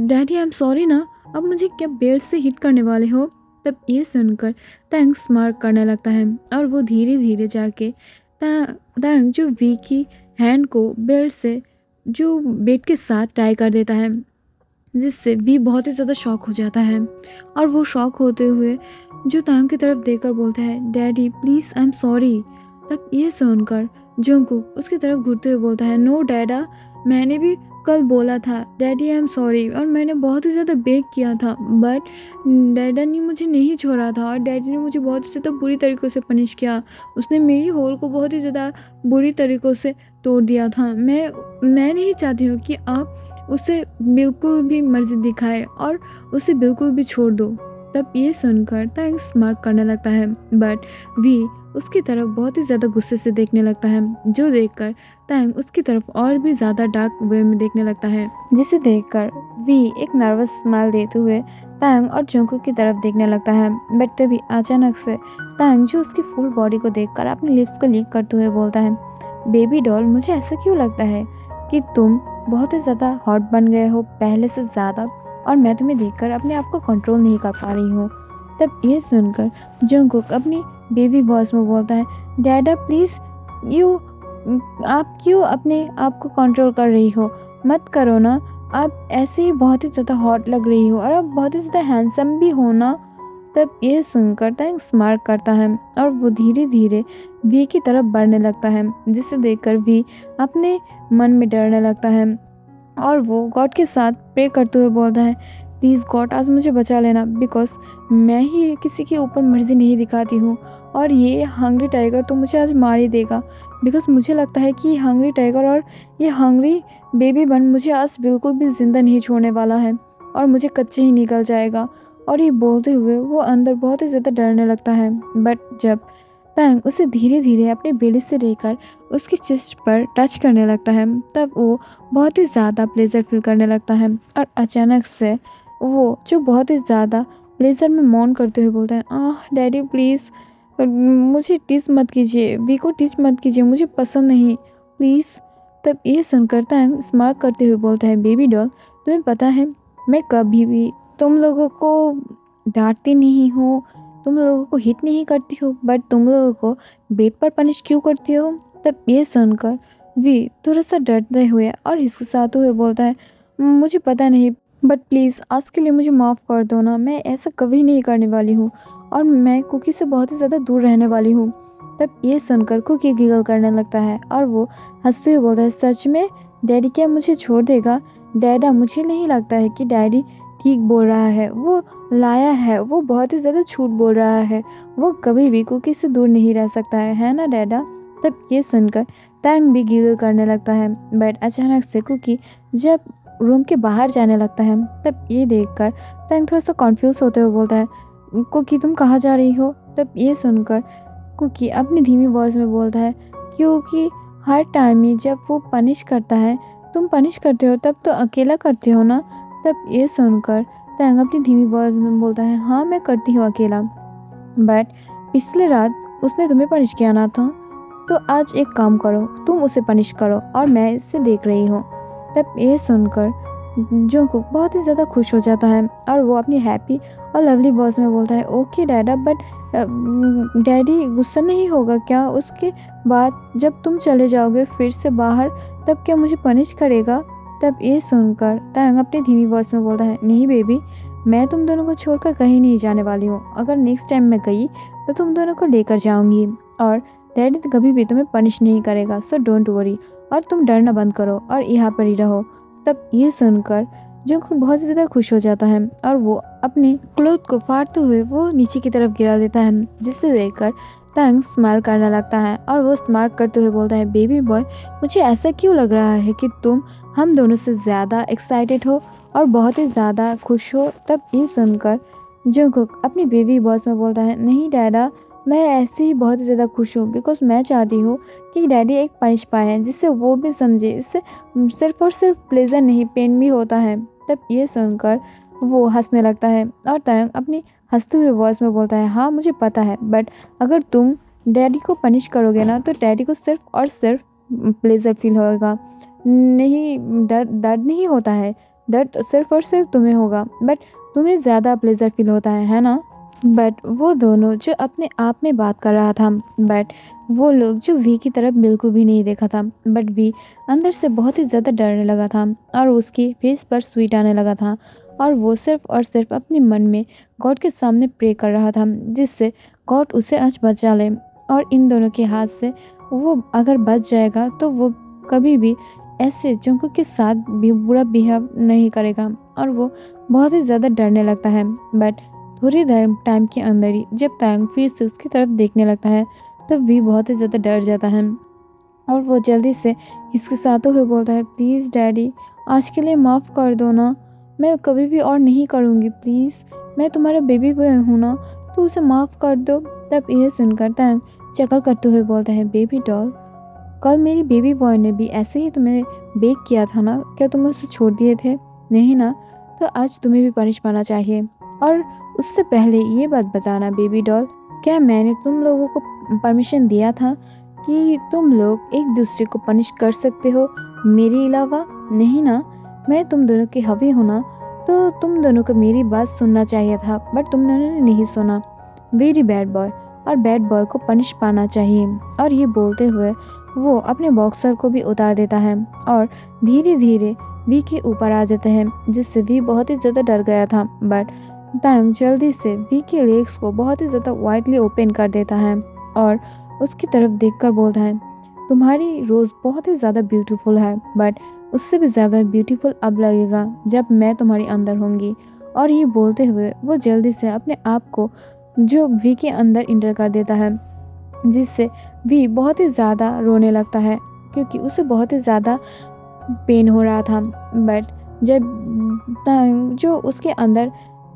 daddy I am sorry ना, अब मुझे क्या बेल्ट से हिट करने वाले हो? तब ये सुनकर तायंग स्मार्ट करने लगता है और वो धीरे धीरे जाके तायंग जो वी की हैंड को बेल्ट से जो बेट के साथ टाई कर देता है, जिससे वी बहुत ही ज़्यादा शॉक हो जाता है और वो शॉक होते हुए जो तायंग की तरफ देखकर बोलता है, daddy please I am sorry. तब ये सुनकर जंगकुक उसकी तरफ घूरते हुए बोलता है, नो डैडा, मैंने भी कल बोला था डैडी आई एम सॉरी, और मैंने बहुत ही ज़्यादा बेग किया था, बट डैडा ने मुझे नहीं छोड़ा था और डैडी ने मुझे बहुत ही ज़्यादा बुरी तरीक़ों से पनिश किया। उसने मेरी होल को बहुत ही ज़्यादा बुरी तरीक़ों से तोड़ दिया था। मैं नहीं चाहती हूँ कि आप उसे बिल्कुल भी मर्जी दिखाए और उसे बिल्कुल भी छोड़ दो। तब ये सुनकर तायंग स्मार्ट करने लगता है, बट वी उसकी तरफ बहुत ही ज़्यादा गुस्से से देखने लगता है, जो देखकर तायंग उसकी तरफ और भी ज़्यादा डार्क वे में देखने लगता है, जिसे देखकर वी एक नर्वस स्माइल देते हुए तायंग और जंगकुक की तरफ देखने लगता है। बट तभी अचानक से तायंग जो उसकी फुल बॉडी को देखकर अपने लिप्स को लीक करते हुए बोलता है, बेबी डॉल, मुझे ऐसा क्यों लगता है कि तुम बहुत ही ज़्यादा हॉट बन गए हो पहले से ज़्यादा, और मैं तुम्हें देखकर अपने आप को कंट्रोल नहीं कर पा रही हूँ। तब ये सुनकर जंगकुक अपनी बेबी वॉइस में बोलता है, डैडा प्लीज़ आप क्यों अपने आप को कंट्रोल कर रही हो? मत करो ना, आप ऐसे ही बहुत ही ज़्यादा हॉट लग रही हो और आप बहुत ही ज़्यादा हैंडसम भी हो ना। तब ये सुनकर तायंग स्मार्ट करता है और वो धीरे धीरे वी की तरफ बढ़ने लगता है, जिसे देखकर वी अपने मन में डरने लगता है और वो गॉड के साथ प्रे करते हुए बोलता है, प्लीज़ गॉड आज मुझे बचा लेना, बिकॉज मैं ही किसी के ऊपर मर्जी नहीं दिखाती हूँ और ये हंग्री टाइगर तो मुझे आज मार ही देगा, बिकॉज मुझे लगता है कि हंग्री टाइगर और ये हंग्री बेबी बन मुझे आज बिल्कुल भी ज़िंदा नहीं छोड़ने वाला है और मुझे कच्चे ही निकल जाएगा। और ये बोलते हुए वो अंदर बहुत ही ज़्यादा डरने लगता है। बट जब तायंग उसे धीरे धीरे अपने बेली से लेकर उसकी चेस्ट पर टच करने लगता है, तब वो बहुत ही ज़्यादा प्लेजर फील करने लगता है और अचानक से वो जो बहुत ही ज़्यादा प्लेजर में मौन करते हुए बोलता है, डैडी प्लीज़ मुझे टीच मत कीजिए, वी को टीच मत कीजिए, मुझे पसंद नहीं प्लीज़। तब ये सुनकर तैंग स्मार्ट करते हुए बोलता है, बेबी डॉल तुम्हें पता है मैं कभी भी तुम लोगों को डांटती नहीं हूँ, तुम लोगों को हिट नहीं करती हूँ, बट तुम लोगों को बेड पर पनिश क्यों करती हो। तब ये सुनकर वी थोड़ा सा डरते हुए और हिचकिचाते हुए बोलता है, मुझे पता नहीं बट प्लीज़ आज के लिए मुझे माफ़ कर दो ना, मैं ऐसा कभी नहीं करने वाली हूँ और मैं कुकी से बहुत ही ज़्यादा दूर रहने वाली हूँ। तब ये सुनकर कुकी गिगल करने लगता है और वो हंसते हुए बोलता है, सच में डैडी क्या मुझे छोड़ देगा। डैडा मुझे नहीं लगता है कि डैडी ठीक बोल रहा है, वो लायर है, वो बहुत ही ज़्यादा झूठ बोल रहा है, वो कभी भी कुकी से दूर नहीं रह सकता है ना डैडा। तब ये सुनकर तैंग भी गिगल करने लगता है। बट अचानक से कुकी जब रूम के बाहर जाने लगता है तब ये देखकर तैंग थोड़ा सा कॉन्फ्यूज़ होते हुए बोलता है, कुकी तुम कहाँ जा रही हो। तब ये सुनकर कुकी अपनी धीमी वॉइस में बोलता है, क्योंकि हर टाइम ही जब वो पनिश करता है तुम पनिश करते हो तब तो अकेला करते हो ना। तब ये सुनकर तैंग अपनी धीमी वॉइस में बोलता है, हाँ मैं करती हूँ अकेला, बट पिछले रात उसने तुम्हें पनिश किया ना था, तो आज एक काम करो तुम उसे पनिश करो और मैं इसे देख रही हूँ। तब ये सुनकर जंगकुक बहुत ही ज़्यादा खुश हो जाता है और वो अपनी हैप्पी और लवली वॉइस में बोलता है, ओके डैडा, बट डैडी गुस्सा नहीं होगा क्या उसके बाद जब तुम चले जाओगे फिर से बाहर, तब क्या मुझे पनिश करेगा। तब ये सुनकर तैंग अपनी धीमी वॉइस में बोलता है, नहीं बेबी, मैं तुम दोनों को छोड़कर कहीं नहीं जाने वाली हूँ, अगर नेक्स्ट टाइम मैं गई तो तुम दोनों को लेकर जाऊँगी और डैडी तो कभी भी तुम्हें पनिश नहीं करेगा, सो डोंट वरी, और तुम डरना बंद करो और यहाँ पर ही रहो। तब ये सुनकर जंगकुक बहुत ही ज़्यादा खुश हो जाता है और वो अपने क्लोथ को फाड़ते हुए वो नीचे की तरफ गिरा देता है, जिसे देखकर तैंग स्माइल करने लगता है और वो स्माइल करते हुए बोलता है, बेबी बॉय मुझे ऐसा क्यों लग रहा है कि तुम हम दोनों से ज़्यादा एक्साइटेड हो और बहुत ही ज़्यादा खुश हो। तब ये सुनकर जंगकुक अपनी बेबी वॉइस में बोलता है, नहीं डैडा, मैं ऐसे ही बहुत ही ज़्यादा खुश हूँ बिकॉज मैं चाहती हूँ कि डैडी एक पनिश पाए जिससे वो भी समझे, इससे सिर्फ और सिर्फ प्लेजर नहीं पेन भी होता है। तब ये सुनकर वो हंसने लगता है और तैंग अपनी हंसते हुए वॉइस में बोलता है, हाँ मुझे पता है, बट अगर तुम डैडी को पनिश करोगे ना तो डैडी को सिर्फ और सिर्फ प्लेजर फील होगा, नहीं दर्द नहीं होता है, दर्द सिर्फ और सिर्फ तुम्हें होगा, बट तुम्हें ज़्यादा प्लेजर फील होता है ना। बट वो दोनों जो अपने आप में बात कर रहा था, बट वो लोग जो वी की तरफ बिल्कुल भी नहीं देखा था, बट वी अंदर से बहुत ही ज़्यादा डरने लगा था और उसकी फेस पर स्वीट आने लगा था और वो सिर्फ और सिर्फ अपने मन में गॉड के सामने प्रे कर रहा था जिससे गॉड उसे आज बचा ले और इन दोनों के हाथ से वो अगर बच जाएगा तो वो कभी भी ऐसे जंगकुक के साथ भी बुरा बिहेव नहीं करेगा और वो बहुत ही ज़्यादा डरने लगता है। बट थोड़ी देर टाइम के अंदर ही जब तैंग फिर से उसकी तरफ देखने लगता है तब भी बहुत ही ज़्यादा डर जाता है और वो जल्दी से हिचकिचाते हुए बोलता है, प्लीज़ डैडी आज के लिए माफ़ कर दो ना, मैं कभी भी और नहीं करूँगी, प्लीज़ मैं तुम्हारा बेबी बॉय हूँ ना, तो उसे माफ़ कर दो। तब यह सुनकर तैंग चकल करते हुए बोलता है, बेबी डॉल, कल मेरी बेबी बॉय ने भी ऐसे ही तुम्हें बेक किया था ना, क्या तुम उसे छोड़ दिए थे, नहीं ना, तो आज तुम्हें भी पनिश पाना चाहिए। और उससे पहले ये बात बताना बेबी डॉल, क्या मैंने तुम लोगों को परमिशन दिया था कि तुम लोग एक दूसरे को पनिश कर सकते हो मेरे अलावा, नहीं ना, मैं तुम दोनों की हवी हूँ ना, तो तुम दोनों को मेरी बात सुनना चाहिए था, बट तुम दोनों ने नहीं सुना, वेरी बैड बॉय, और बैड बॉय को पनिश पाना चाहिए। और ये बोलते हुए वो अपने बॉक्सर को भी उतार देता है और धीरे धीरे वी के ऊपर आ जाते हैं जिससे वी बहुत ही ज़्यादा डर गया था। बट तैंग जल्दी से वी के लेग्स को बहुत ही ज़्यादा वाइडली ओपन कर देता है और उसकी तरफ देखकर बोलता है, तुम्हारी रोज़ बहुत ही ज़्यादा ब्यूटीफुल है, बट उससे भी ज़्यादा ब्यूटीफुल अब लगेगा जब मैं तुम्हारी अंदर होंगी। और ये बोलते हुए वो जल्दी से अपने आप को जो वी के अंदर इंटर कर देता है जिससे वी बहुत ही ज़्यादा रोने लगता है क्योंकि उसे बहुत ही ज़्यादा पेन हो रहा था। बट जब जो उसके अंदर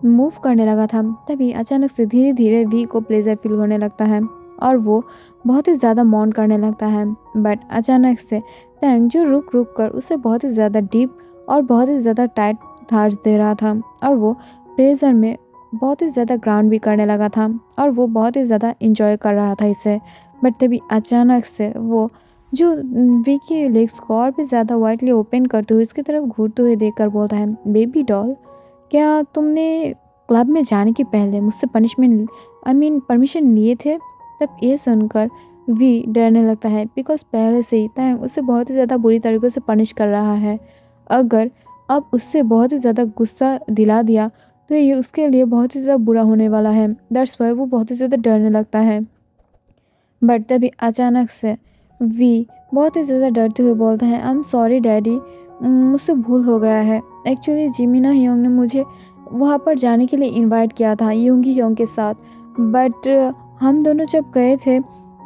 मूव करने लगा था तभी अचानक से धीरे धीरे वी को प्लेजर फील होने लगता है और वो बहुत ही ज़्यादा मौन करने लगता है। बट अचानक से तैंग जो रुक रुक कर उसे बहुत ही ज़्यादा डीप और बहुत ही ज़्यादा टाइट थार्स दे रहा था और वो प्लेजर में बहुत ही ज़्यादा ग्राउंड भी करने लगा था और वो बहुत ही ज़्यादा इंजॉय कर रहा था इसे। बट तभी अचानक से वो जो वी की लेग्स को और भी ज़्यादा वाइडली ओपन करते हुए इसकी तरफ घूरते हुए देखकर बोलता है, बेबी डॉल, क्या तुमने क्लब में जाने के पहले मुझसे परमिशन लिए थे? तब ये सुनकर वी डरने लगता है, बिकॉज पहले से ही तैंग उसे बहुत ही ज़्यादा बुरी तरीके से पनिश कर रहा है। अगर अब उससे बहुत ही ज़्यादा गुस्सा दिला दिया तो ये उसके लिए बहुत ही ज़्यादा बुरा होने वाला है। दैट्स वाई वो बहुत ही ज़्यादा डरने लगता है। बट तभी अचानक से वी बहुत ही ज़्यादा डरते हुए बोलता है, आई एम सॉरी डैडी, मुझसे भूल हो गया है। एक्चुअली जिमिना ह्योंग ने मुझे वहाँ पर जाने के लिए इनवाइट किया था यूंगी ह्योंग के साथ। बट हम दोनों जब गए थे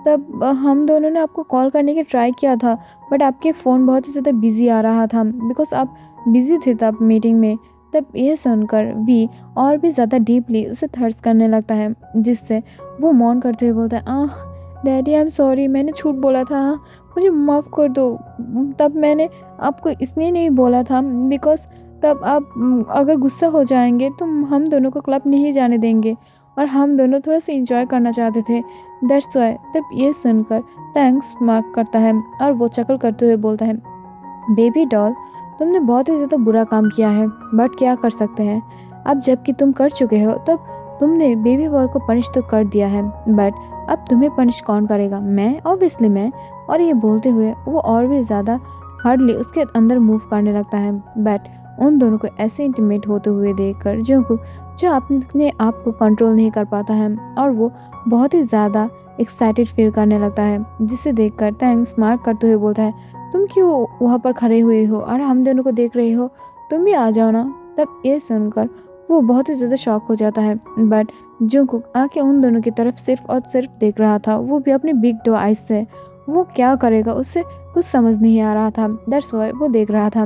तब हम दोनों ने आपको कॉल करने की ट्राई किया था, बट आपके फ़ोन बहुत ही ज़्यादा बिजी आ रहा था बिकॉज आप बिज़ी थे तब मीटिंग में। तब ये सुनकर वी और भी ज़्यादा डीपली उसे थर्स करने लगता है, जिससे वो मौन करते हुए बोलता है, डैडी आई एम सॉरी, मैंने झूठ बोला था, मुझे माफ़ कर दो। तब मैंने आपको इसलिए नहीं बोला था बिकॉज तब आप अगर गुस्सा हो जाएंगे तो हम दोनों को क्लब नहीं जाने देंगे और हम दोनों थोड़ा सा इंजॉय करना चाहते थे, दैट्स वाई। तब ये सुनकर थैंक्स मार्क करता है और वो चकल करते हुए बोलता है, बेबी डॉल, तुमने बहुत ही ज़्यादा बुरा काम किया है, बट क्या कर सकते हैं। अब जबकि तुम कर चुके हो तब तुमने बेबी बॉय को पनिश तो कर दिया है, बट अब तुम्हें पनिश कौन करेगा? मैं, ऑब्वियसली मैं। और ये बोलते हुए वो और भी ज़्यादा हार्डली उसके अंदर मूव करने लगता है। बट उन दोनों को ऐसे इंटीमेट होते हुए देखकर जो अपने आप को कंट्रोल नहीं कर पाता है और वो बहुत ही ज़्यादा एक्साइटेड फील करने लगता है, जिसे देखकर थैंक्स मार्क करते हुए बोलता है, तुम क्यों वहाँ पर खड़े हुए हो और हम दोनों को देख रहे हो? तुम भी आ जाओ ना। तब ये सुनकर वो बहुत ही ज़्यादा शॉक हो जाता है। बट जंगकुक आके उन दोनों की तरफ सिर्फ और सिर्फ देख रहा था, वो भी अपने बिग डो आइज से। वो क्या करेगा उससे कुछ समझ नहीं आ रहा था, दैट्स व्हाई वो देख रहा था।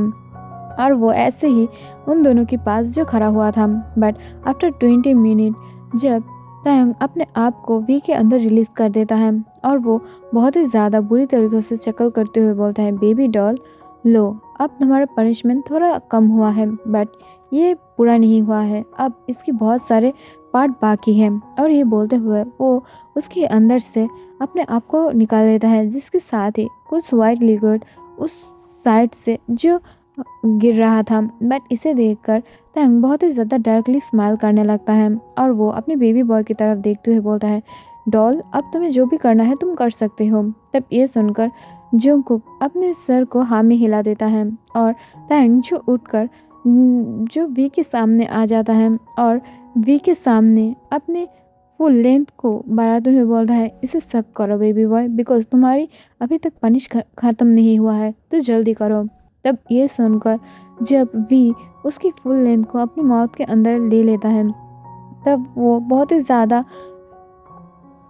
और वो ऐसे ही उन दोनों के पास जो खड़ा हुआ था। बट आफ्टर 20 मिनट जब तैंग अपने आप को वी के अंदर रिलीज़ कर देता है और वो बहुत ही ज़्यादा बुरी तरीके से चकल करते हुए बोलता है, बेबी डॉल, लो अब तुम्हारा पनिशमेंट थोड़ा कम हुआ है, बट ये पूरा नहीं हुआ है, अब इसके बहुत सारे पार्ट बाकी हैं। और ये बोलते हुए वो उसके अंदर से अपने आप को निकाल देता है, जिसके साथ ही कुछ वाइट लिक्विड उस साइड से जो गिर रहा था। बट इसे देखकर तैंग बहुत ही ज़्यादा डार्कली स्माइल करने लगता है और वो अपने बेबी बॉय की तरफ देखते हुए बोलता है, डॉल, अब तुम्हें जो भी करना है तुम कर सकते हो। तब ये सुनकर जंगकुक अपने सर को हाँ में हिला देता है और तैंग जो उठकर जो वी के सामने आ जाता है और वी के सामने अपने फुल लेंथ को बढ़ाते हुए बोलता है, इसे सक करो बेबी बॉय, बिकॉज तुम्हारी अभी तक पनिश ख़त्म नहीं हुआ है, तो जल्दी करो। तब ये सुनकर जब वी उसकी फुल लेंथ को अपनी माउथ के अंदर ले लेता है तब वो बहुत ही ज़्यादा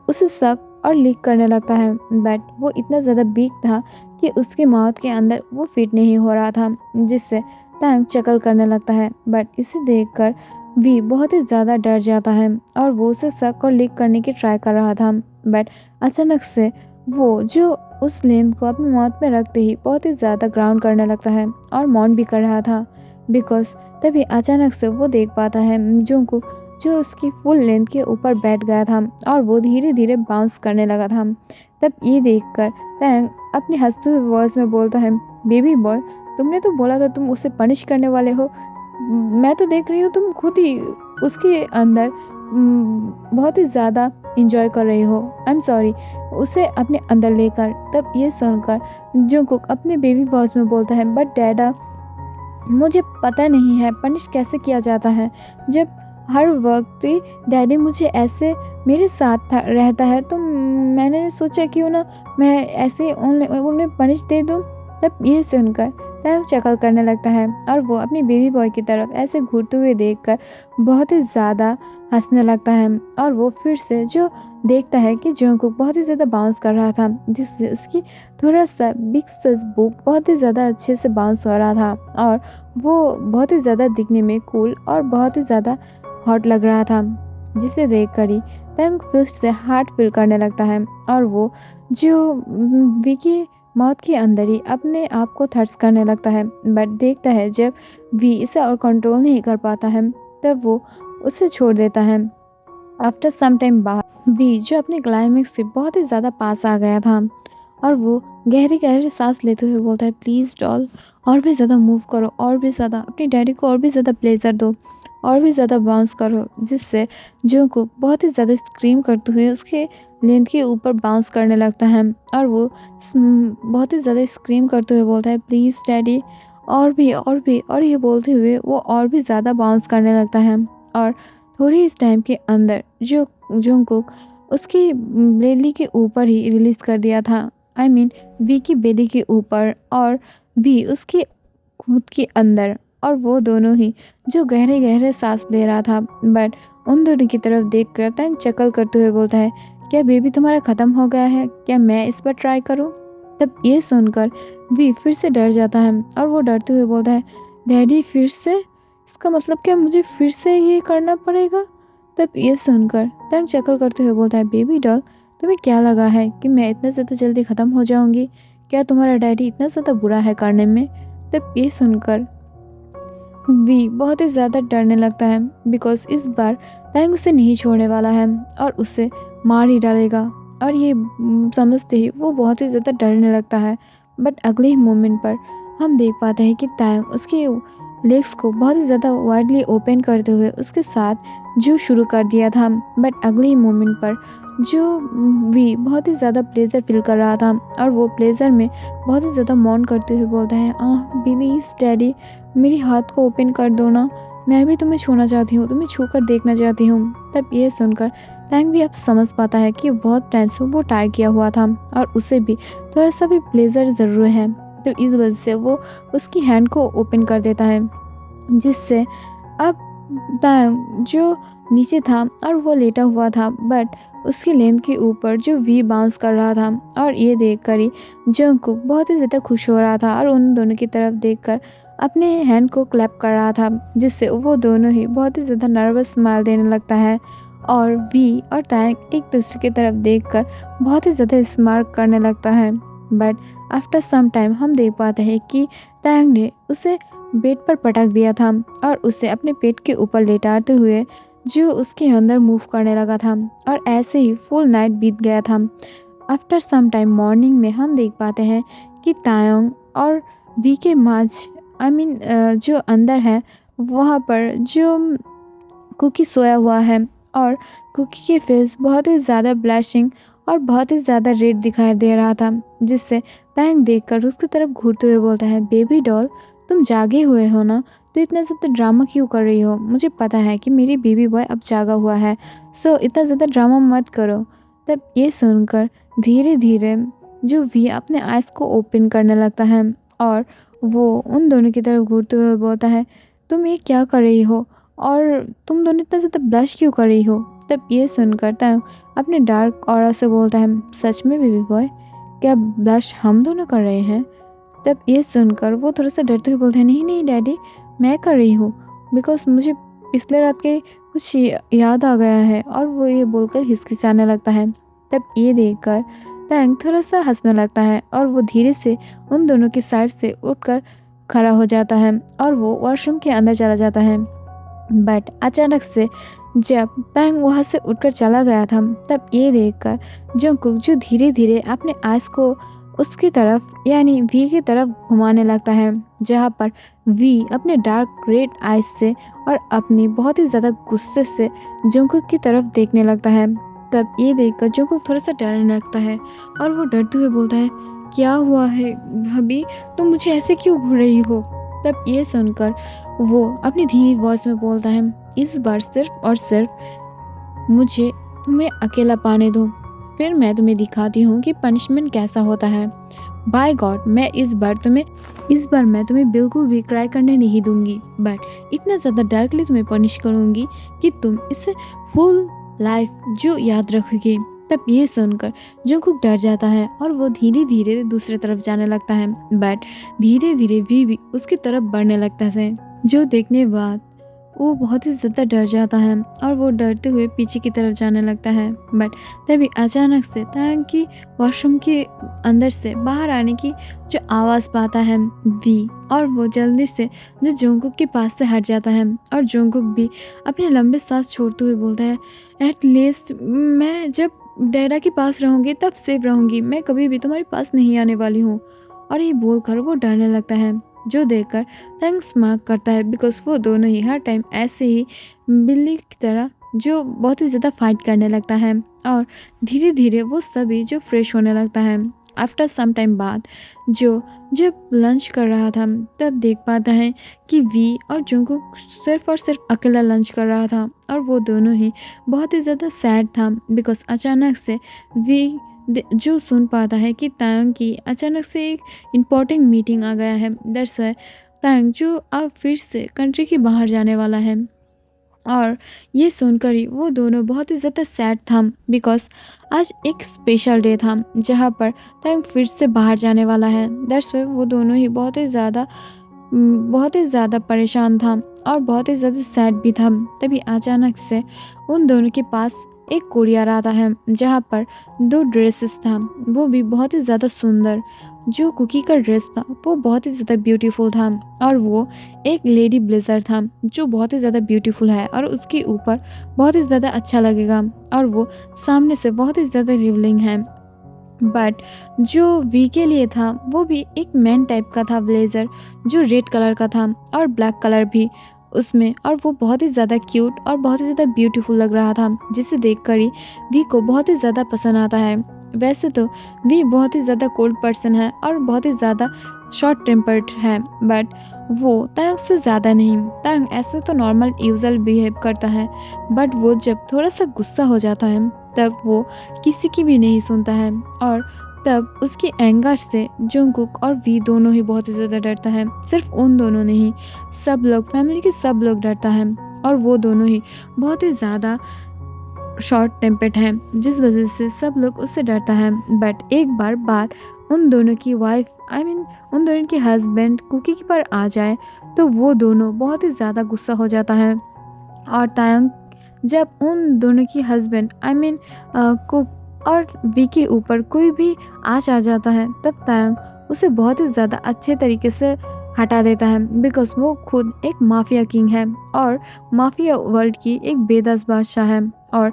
उसे सक और लीक करने लगता है। बट वो इतना ज़्यादा बिग था कि उसके माउथ के अंदर वो फिट नहीं हो रहा था, जिससे टैंक चकल करने लगता है। बट इसे देखकर वी बहुत ही ज़्यादा डर जाता है और वो उसे सक और लीक करने की ट्राई कर रहा था। बट अचानक से वो जो उस लेंथ को अपने माउथ में रखते ही बहुत ही ज़्यादा ग्राउंड करने लगता है और मौन भी कर रहा था, बिकॉज तभी अचानक से वो देख पाता है जंगकुक जो उसकी फुल लेंथ के ऊपर बैठ गया था और वो धीरे धीरे बाउंस करने लगा था। तब ये देखकर टैंग अपने हंसते हुए वॉइस में बोलता है, बेबी बॉय, तुमने तो बोला था तुम उसे पनिश करने वाले हो, मैं तो देख रही हूँ तुम खुद ही उसके अंदर बहुत ही ज़्यादा इंजॉय कर रही हो। आई एम सॉरी, उसे अपने अंदर लेकर। तब ये सुनकर जंगकुक अपने बेबी वॉइस में बोलता है, बट डैडा, मुझे पता नहीं है पनिश कैसे किया जाता है। जब हर वक्त डैडी मुझे ऐसे मेरे साथ रहता है तो मैंने सोचा क्यों ना मैं ऐसे उन्हें पनिश दे दूँ। तब ये सुनकर टैंक चकल करने लगता है और वो अपनी बेबी बॉय की तरफ ऐसे घूरते हुए देखकर बहुत ही ज़्यादा हंसने लगता है और वो फिर से जो देखता है कि जंगकुक बहुत ही ज़्यादा बाउंस कर रहा था, जिससे उसकी थोड़ा सा बिग साइज बुक बहुत ही ज़्यादा अच्छे से बाउंस हो रहा था और वो बहुत ही ज़्यादा दिखने में कूल और बहुत ही ज़्यादा हॉट लग रहा था, जिसे देखकर ही टैंक फिर से हार्ट फील करने लगता है और वो जो विकी माउथ के अंदर ही अपने आप को थर्स करने लगता है। बट देखता है जब वी इसे और कंट्रोल नहीं कर पाता है तब वो उसे छोड़ देता है। आफ्टर सम टाइम बाद वी, जो अपने क्लाइमेक्स से बहुत ही ज़्यादा पास आ गया था, और वो गहरी गहरी सांस लेते हुए बोलता है, प्लीज़ डॉल, और भी ज़्यादा मूव करो, और भी ज़्यादा अपनी डैडी को और भी ज़्यादा प्लेजर दो, और भी ज़्यादा बाउंस करो। जिससे जंगकुक बहुत ही ज़्यादा स्क्रीम करते हुए उसके लेंथ के ऊपर बाउंस करने लगता है, और वो बहुत ही ज़्यादा स्क्रीम करते हुए बोलता है, प्लीज़ डैडी, और भी और भी। और ये बोलते हुए वो और भी ज़्यादा बाउंस करने लगता है। और थोड़ी इस टाइम के अंदर जो जंगकुक उसकी बेली के ऊपर ही रिलीज़ कर दिया था, आई मीन वी की बेली के ऊपर, और वी उसके खुद के अंदर, और वो दोनों ही जो गहरे गहरे सांस ले रहा था। बट उन दोनों की तरफ देखकर टैंग चकल करते हुए बोलता है, क्या बेबी तुम्हारा ख़त्म हो गया है, क्या मैं इस पर ट्राई करूं? तब ये सुनकर वी फिर से डर जाता है, और वो डरते हुए बोलता है, डैडी फिर से? इसका मतलब क्या मुझे फिर से ये करना पड़ेगा? तब ये सुनकर टैंग चकल करते हुए बोलता है, बेबी डॉल, तुम्हें क्या लगा है कि मैं इतना ज़्यादा जल्दी ख़त्म हो जाऊंगी? क्या तुम्हारा डैडी इतना ज़्यादा बुरा है करने में? तब ये सुनकर वी बहुत ही ज़्यादा डरने लगता है, बिकॉज इस बार टैंग उसे नहीं छोड़ने वाला है और उसे मार ही डालेगा। और ये समझते ही वो बहुत ही ज़्यादा डरने लगता है। बट अगले ही मोमेंट पर हम देख पाते हैं कि टैंग उसके लेग्स को बहुत ही ज़्यादा वाइडली ओपन करते हुए उसके साथ जो शुरू कर दिया था। बट अगले ही मोमेंट पर जो वी बहुत ही ज़्यादा प्लेजर फील कर रहा था, और वो प्लेजर में बहुत ही ज़्यादा मौन करते हुए बोलता है, प्लीज़ डैडी, मेरी हाथ को ओपन कर दो ना, मैं भी तुम्हें छूना चाहती हूँ, तुम्हें छू कर देखना चाहती हूँ। तब ये सुनकर टैंग भी अब समझ पाता है कि बहुत टाइम से वो टाई किया हुआ था, और उसे भी थोड़ा सा भी प्लेजर ज़रूर है। तो इस वजह से वो उसकी हैंड को ओपन कर देता है, जिससे अब टैंग जो नीचे था और वो लेटा हुआ था, बट उसकी लेंथ के ऊपर जो वी बाउंस कर रहा था, और ये देखकर ही जंगकुक बहुत ही ज़्यादा खुश हो रहा था, और उन दोनों की तरफ देखकर अपने हैंड को क्लैप कर रहा था, जिससे वो दोनों ही बहुत ही ज़्यादा नर्वस स्माइल देने लगता है। और वी और टैंग एक दूसरे की तरफ देखकर बहुत ही ज़्यादा स्मार्ट करने लगता है। बट आफ्टर सम टाइम हम देख पाते हैं कि टैंग ने उसे बेड पर पटक दिया था, और उसे अपने पेट के ऊपर लेटाते हुए जो उसके अंदर मूव करने लगा था, और ऐसे ही फुल नाइट बीत गया था। आफ्टर सम टाइम मॉर्निंग में हम देख पाते हैं कि तायोंग और वी के माज, आई मीन जो अंदर है वहाँ पर जो कुकी सोया हुआ है, और कुकी के फेस बहुत ही ज़्यादा ब्लैशिंग और बहुत ही ज़्यादा रेड दिखाई दे रहा था, जिससे टैंग देखकर उसकी तरफ घूरते हुए बोलता है, बेबी डॉल, तुम जागे हुए हो ना, तो इतना ज़्यादा ड्रामा क्यों कर रही हो? मुझे पता है कि मेरी बेबी बॉय अब जागा हुआ है, सो इतना ज़्यादा ड्रामा मत करो। तब ये सुनकर धीरे धीरे जो वी अपने आइज़ को ओपन करने लगता है, और वो उन दोनों की तरफ घूरते हुए बोलता है, तुम ये क्या कर रही हो, और तुम दोनों इतना ज़्यादा ब्लश क्यों कर रही हो? तब ये सुनकर टैंग अपने डार्क ऑरा से बोलता है, सच में बेबी बॉय, क्या ब्लश हम दोनों कर रहे हैं? तब ये सुनकर वो थोड़ा सा डरते हुए बोलते हैं, नहीं नहीं डैडी, मैं कर रही हूँ, बिकॉज मुझे पिछले रात के कुछ याद आ गया है। और वो ये बोलकर हिचकिचाने लगता है। तब ये देखकर टैंग थोड़ा सा हंसने लगता है, और वो धीरे से उन दोनों की साइड से उठकर खड़ा हो जाता है, और वो वॉशरूम के अंदर चला जाता है। बट अचानक से जब टैंग वहाँ से उठकर चला गया था, तब ये देखकर जंगकुक जो धीरे धीरे अपने आइज़ को उसकी तरफ यानी वी की तरफ घुमाने लगता है, जहाँ पर वी अपने डार्क रेड आइज से और अपनी बहुत ही ज़्यादा गुस्से से जंगकुक की तरफ देखने लगता है। तब ये देखकर जंगकुक थोड़ा सा डरने लगता है, और वो डरते हुए बोलता है, क्या हुआ है भाभी, तुम मुझे ऐसे क्यों घूर रही हो? तब ये सुनकर वो अपनी धीमी वॉइस में बोलता है, इस बार सिर्फ और सिर्फ मुझे तुम्हें अकेला पाने दो, फिर मैं तुम्हें दिखाती हूँ कि पनिशमेंट कैसा होता है। बाय गॉड, इस बार मैं तुम्हें बिल्कुल भी क्राई करने नहीं दूंगी, बट इतना ज़्यादा डार्कली तुम्हें पनिश करूँगी कि तुम इसे फुल लाइफ जो याद रखोगे। तब ये सुनकर जंगकुक डर जाता है, और वो धीरे धीरे दूसरी तरफ जाने लगता है, बट धीरे धीरे वी भी उसकी तरफ बढ़ने लगता है, जो देखने बाद वो बहुत ही ज़्यादा डर जाता है और वो डरते हुए पीछे की तरफ जाने लगता है। बट तभी अचानक से तायंग की वॉशरूम के अंदर से बाहर आने की जो आवाज़ पाता है वी, और वो जल्दी से जो जोंगकुक के पास से हट जाता है और जोंगकुक भी अपने लंबे सांस छोड़ते हुए बोलता है, एट लीस्ट मैं जब डेरा के पास रहूँगी तब सेफ रहूँगी, मैं कभी भी तुम्हारे पास नहीं आने वाली हूँ। और ये बोलकर वो डरने लगता है, जो देखकर थैंक्स मार्क करता है बिकॉज वो दोनों ही हर टाइम ऐसे ही बिल्ली की तरह जो बहुत ही ज़्यादा फाइट करने लगता है। और धीरे धीरे वो सभी जो फ्रेश होने लगता है। आफ्टर सम टाइम बाद जो जब लंच कर रहा था तब देख पाता है कि वी और जोंगकुक सिर्फ और सिर्फ अकेला लंच कर रहा था और वो दोनों ही बहुत ही ज़्यादा सैड था बिकॉज अचानक से वी जो सुन पाता है कि तायंग की अचानक से एक इम्पॉर्टेंट मीटिंग आ गया है। दैट्स वाई तायंग जो अब फिर से कंट्री के बाहर जाने वाला है। और ये सुनकर ही वो दोनों बहुत ही ज़्यादा सैड था बिकॉज आज एक स्पेशल डे था जहाँ पर तायंग फिर से बाहर जाने वाला है। दैट्स वाई वो दोनों ही बहुत ही ज़्यादा परेशान था और बहुत ही ज़्यादा सैड भी था। तभी अचानक से उन दोनों के पास एक कोरियर आता है जहाँ पर 2 ड्रेसेस था, वो भी बहुत ही ज़्यादा सुंदर। जो कुकी का ड्रेस था वो बहुत ही ज़्यादा ब्यूटीफुल था और वो एक लेडी ब्लेजर था जो बहुत ही ज़्यादा ब्यूटीफुल है और उसके ऊपर बहुत ही ज़्यादा अच्छा लगेगा और वो सामने से बहुत ही ज़्यादा रिवलिंग है। बट जो वी के लिए था वो भी एक मैन टाइप का था ब्लेज़र जो रेड कलर का था और ब्लैक कलर भी उसमें, और वो बहुत ही ज़्यादा क्यूट और बहुत ही ज़्यादा ब्यूटीफुल लग रहा था जिसे देखकर ही वी को बहुत ही ज़्यादा पसंद आता है। वैसे तो वी बहुत ही ज़्यादा कोल्ड पर्सन है और बहुत ही ज़्यादा शॉर्ट टेम्पर्ड है, बट वो तायंग से ज़्यादा नहीं। तायंग ऐसे तो नॉर्मल यूजुअल बिहेव करता है, बट वो जब थोड़ा सा गुस्सा हो जाता है तब वो किसी की भी नहीं सुनता है और तब उसके एंगर से जोंगकुक और वी दोनों ही बहुत ही ज़्यादा डरता है। सिर्फ उन दोनों नहीं, सब लोग, फैमिली के सब लोग डरता है और वो दोनों ही बहुत ही ज़्यादा शॉर्ट टेम्पर्ड हैं जिस वजह से सब लोग उससे डरता है। बट एक बार बात उन दोनों की वाइफ उन दोनों के हस्बैंड कुकी के पर आ जाए तो वो दोनों बहुत ही ज़्यादा गुस्सा हो जाता है। और तायंग जब उन दोनों की हस्बैंड कुक और वी के ऊपर कोई भी आँच आ जाता है तब तायंग उसे बहुत ही ज़्यादा अच्छे तरीके से हटा देता है बिकॉज वो खुद एक माफिया किंग है और माफिया वर्ल्ड की एक बेदस बादशाह है। और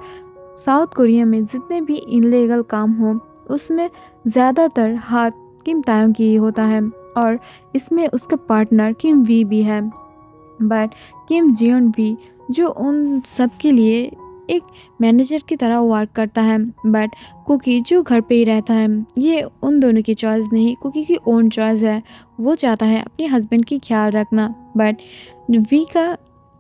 साउथ कोरिया में जितने भी इनलीगल काम हो उसमें ज़्यादातर हाथ किम तायंग की ही होता है और इसमें उसका पार्टनर किम वी भी है। बट किम जियोन वी जो उन सब के लिए एक मैनेजर की तरह वर्क करता है, बट कुकी जो घर पे ही रहता है, ये उन दोनों की चॉइस नहीं, कुकी की ओन चॉइस है। वो चाहता है अपने हस्बैंड की ख्याल रखना, बट वी का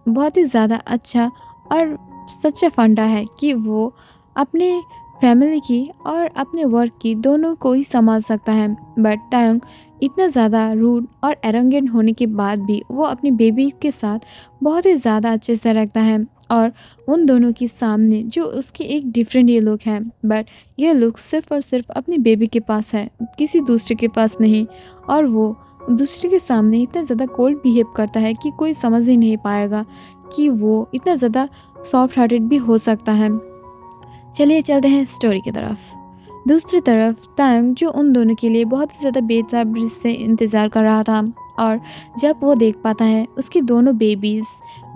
बहुत ही ज़्यादा अच्छा और सच्चा फंडा है कि वो अपने फैमिली की और अपने वर्क की दोनों को ही संभाल सकता है। बट तायंग इतना ज़्यादा रूड और एरोगेंट होने के बाद भी वो अपनी बेबी के साथ बहुत ही ज़्यादा अच्छे से रखता है और उन दोनों के सामने जो उसकी एक डिफरेंट ये लुक है, बट ये लुक सिर्फ और सिर्फ अपनी बेबी के पास है, किसी दूसरे के पास नहीं। और वो दूसरे के सामने इतना ज़्यादा कोल्ड बिहेव करता है कि कोई समझ ही नहीं पाएगा कि वो इतना ज़्यादा सॉफ्ट हार्टेड भी हो सकता है। चलिए चलते हैं स्टोरी की तरफ। दूसरी तरफ तायंग जो उन दोनों के लिए बहुत ही ज़्यादा बेसब्री से इंतज़ार कर रहा था और जब वो देख पाता है उसकी दोनों बेबीज़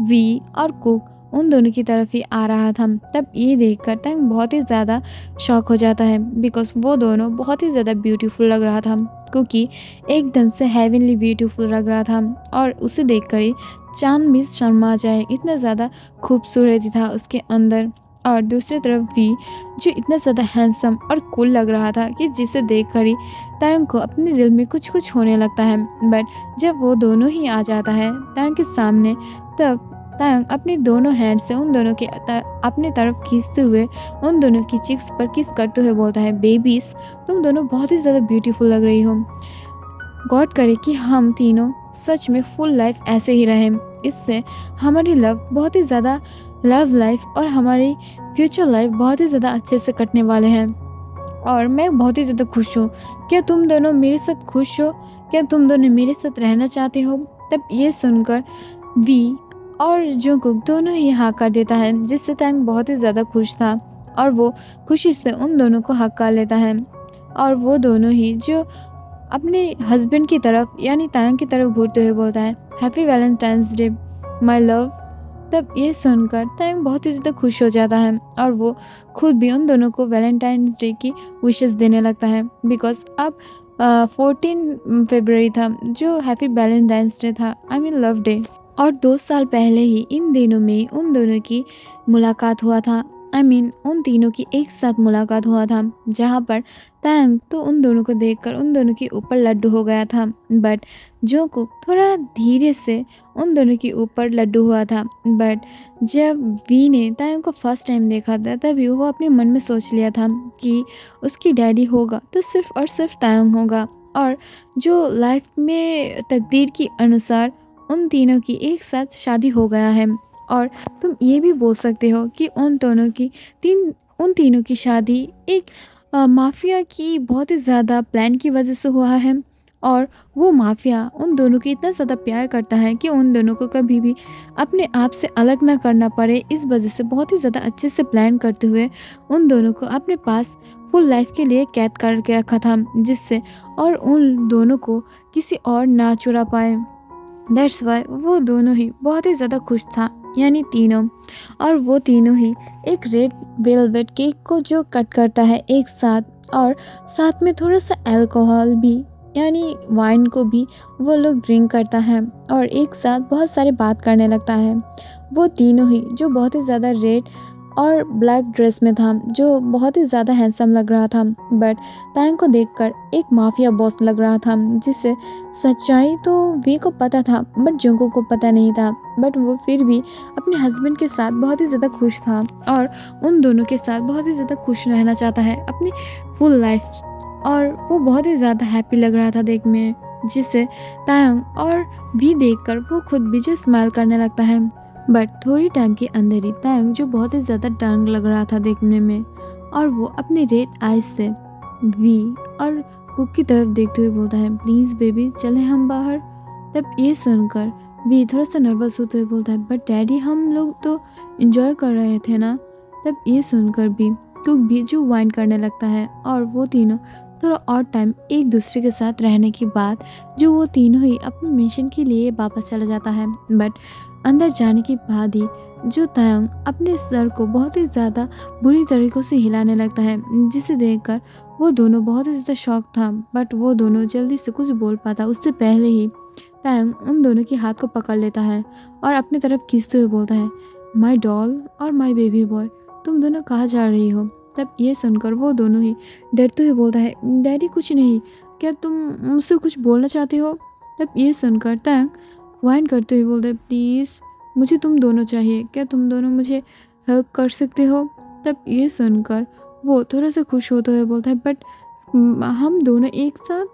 वी और कुक उन दोनों की तरफ ही आ रहा था, तब ये देखकर तायंग बहुत ही ज़्यादा शॉक हो जाता है बिकॉज वो दोनों बहुत ही ज़्यादा ब्यूटीफुल लग रहा था। क्योंकि एकदम से हेवनली ब्यूटीफुल लग रहा था और उसे देखकर ही चांद भी शर्मा जाए, इतना ज़्यादा खूबसूरती था उसके अंदर। और दूसरी तरफ भी जो इतना ज़्यादा हैंडसम और कूल लग रहा था कि जिसे देखकर ही तायंग को अपने दिल में कुछ कुछ होने लगता है। बट जब वो दोनों ही आ जाता है तायंग के सामने, तब तायंग अपनी दोनों हैंड से उन दोनों के अपने तरफ खींचते हुए उन दोनों की चिक्स पर किस करते हुए बोलता है, बेबीज़ तुम दोनों बहुत ही ज़्यादा ब्यूटीफुल लग रही हो। गॉड करे कि हम तीनों सच में फुल लाइफ ऐसे ही रहें, इससे हमारी बहुत ही ज़्यादा लव लाइफ और हमारी फ्यूचर लाइफ बहुत ही ज़्यादा अच्छे से कटने वाले हैं और मैं बहुत ही ज़्यादा खुश हूँ। क्या तुम दोनों मेरे साथ खुश हो? क्या तुम दोनों मेरे साथ रहना चाहते हो? तब ये सुनकर वी और जंगकुक दोनों ही हाँ कर देता है, जिससे तायंग बहुत ही ज़्यादा खुश था और वो खुशी से उन दोनों को हक कर लेता है। और वो दोनों ही जो अपने हस्बैंड की तरफ यानी तायंग की तरफ घूरते हुए बोलता है, happy Valentine's day my love. तब ये सुनकर तायंग बहुत ही ज़्यादा खुश हो जाता है और वो खुद भी उन दोनों को वैलेंटाइंस डे की विशेस देने लगता है, बिकॉज अब 14 फरवरी था जो हैप्पी वैलेंटाइंस डे था, आई मीन लव डे। और 2 साल पहले ही इन दिनों में उन दोनों की मुलाकात हुआ था, आई मीन उन तीनों की एक साथ मुलाकात हुआ था, जहाँ पर तायंग तो उन दोनों को देखकर उन दोनों के ऊपर लड्डू हो गया था, बट जंगकुक थोड़ा धीरे से उन दोनों के ऊपर लड्डू हुआ था। बट जब वी ने तायंग को फर्स्ट टाइम देखा था, तभी वो अपने मन में सोच लिया था कि उसकी डैडी होगा तो सिर्फ और सिर्फ तायंग होगा, और जो लाइफ में तकदीर के अनुसार उन तीनों की एक साथ शादी हो गया है। और तुम ये भी बोल सकते हो कि उन तीनों की शादी एक माफिया की बहुत ही ज़्यादा प्लान की वजह से हुआ है, और वो माफिया उन दोनों की इतना ज़्यादा प्यार करता है कि उन दोनों को कभी भी अपने आप से अलग ना करना पड़े। इस वजह से बहुत ही ज़्यादा अच्छे से प्लान करते हुए उन दोनों को अपने पास फुल लाइफ के लिए कैद करके रखा था, जिससे और उन दोनों को किसी और ना चुरा पाए। दैट्स वाई वो दोनों ही बहुत ही ज़्यादा खुश था, यानी तीनों। और वो तीनों ही एक रेड वेलवेट केक को जो कट करता है एक साथ, और साथ में थोड़ा सा अल्कोहल भी यानी वाइन को भी वो लोग ड्रिंक करता है और एक साथ बहुत सारे बात करने लगता है। वो तीनों ही जो बहुत ही ज़्यादा रेड और ब्लैक ड्रेस में था, जो बहुत ही ज़्यादा हैंडसम लग रहा था, बट तायंग को देखकर एक माफिया बॉस लग रहा था, जिससे सच्चाई तो वी को पता था बट जंगकुक को पता नहीं था। बट वो फिर भी अपने हस्बैंड के साथ बहुत ही ज़्यादा खुश था और उन दोनों के साथ बहुत ही ज़्यादा खुश रहना चाहता है अपनी फुल लाइफ, और वो बहुत ही ज़्यादा हैप्पी लग रहा था देखने में, जिससे तायंग और भी देखकर वो खुद भी जो स्माइल करने लगता है। बट थोड़ी टाइम के अंदर ही तायंग जो बहुत ही ज़्यादा डंग लग रहा था देखने में, और वो अपने रेड आइज से वी और कुक की तरफ देखते हुए बोलता है, प्लीज़ बेबी चले हम बाहर। तब ये सुनकर वी थोड़ा सा नर्वस होते हुए बोलता है, बट डैडी हम लोग तो इन्जॉय कर रहे थे ना। तब ये सुनकर भी कुक भी जो वाइन करने लगता है, और वो तीनों थोड़ा और टाइम एक दूसरे के साथ रहने के बाद जो वो तीनों ही अपने मिशन के लिए वापस चला जाता है। बट अंदर जाने के बाद ही जो तायंग अपने सर को बहुत ही ज़्यादा बुरी तरीक़ों से हिलाने लगता है, जिसे देखकर वो दोनों बहुत ही ज़्यादा शॉक था। बट वो दोनों जल्दी से कुछ बोल पाता उससे पहले ही तायंग उन दोनों के हाथ को पकड़ लेता है और अपनी तरफ खींचते हुए बोलता है, माय डॉल और माय बेबी बॉय, तुम दोनों कहाँ जा रही हो। तब ये सुनकर वो दोनों ही डरते हुए बोलता है, डैडी कुछ नहीं, क्या तुम मुझसे कुछ बोलना चाहते हो। तब ये सुनकर तायंग वाइन करते हुए बोलता है, प्लीज़ मुझे तुम दोनों चाहिए, क्या तुम दोनों मुझे हेल्प कर सकते हो। तब ये सुनकर वो थोड़ा सा खुश होते हुए बोलता है, बट हम दोनों एक साथ,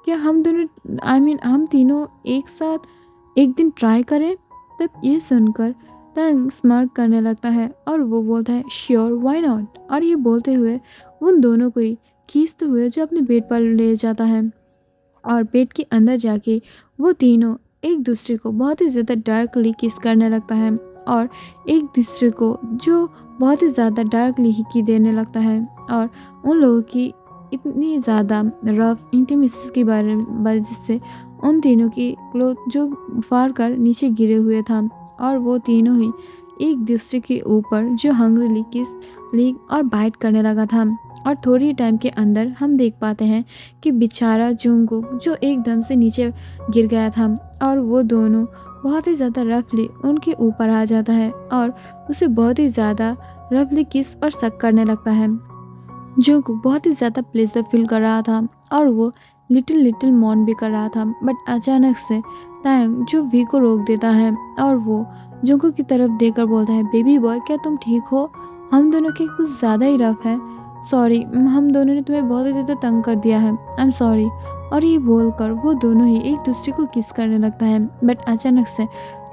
क्या हम दोनों हम तीनों एक साथ एक दिन ट्राई करें। तब ये सुनकर तायंग स्मार्ट करने लगता है और वो बोलता है, श्योर व्हाई नॉट। और ये बोलते हुए उन दोनों को ही खींचते हुए जो अपने बेड पर ले जाता है, और बेड के अंदर जाके वो तीनों एक दूसरे को बहुत ही ज़्यादा डार्कली किस करने लगता है, और एक दूसरे को जो बहुत ही ज़्यादा डार्कली हिकी देने लगता है। और उन लोगों की इतनी ज़्यादा रफ इंटीमेसी के बारे में वजह से उन तीनों की क्लोथ जो फाड़ कर नीचे गिरे हुए था, और वो तीनों ही एक दूसरे के ऊपर जो हंग्रीली किस लीक और बाइट करने लगा था। और थोड़ी टाइम के अंदर हम देख पाते हैं कि बेचारा जंगकुक जो एकदम से नीचे गिर गया था, और वो दोनों बहुत ही ज़्यादा रफली उनके ऊपर आ जाता है और उसे बहुत ही ज़्यादा रफली किस और सक करने लगता है। जंगकुक बहुत ही ज़्यादा प्लेजर फील कर रहा था और वो लिटिल मौन भी कर रहा था। बट अचानक से तायंग जो वी को रोक देता है और वो जंगकुक की तरफ देखकर बोलता है, बेबी बॉय क्या तुम ठीक हो, हम दोनों के कुछ ज़्यादा ही रफ है, सॉरी हम दोनों ने तुम्हें बहुत ही ज़्यादा तंग कर दिया है, आई एम सॉरी। और ये बोलकर वो दोनों ही एक दूसरे को किस करने लगता है। बट अचानक से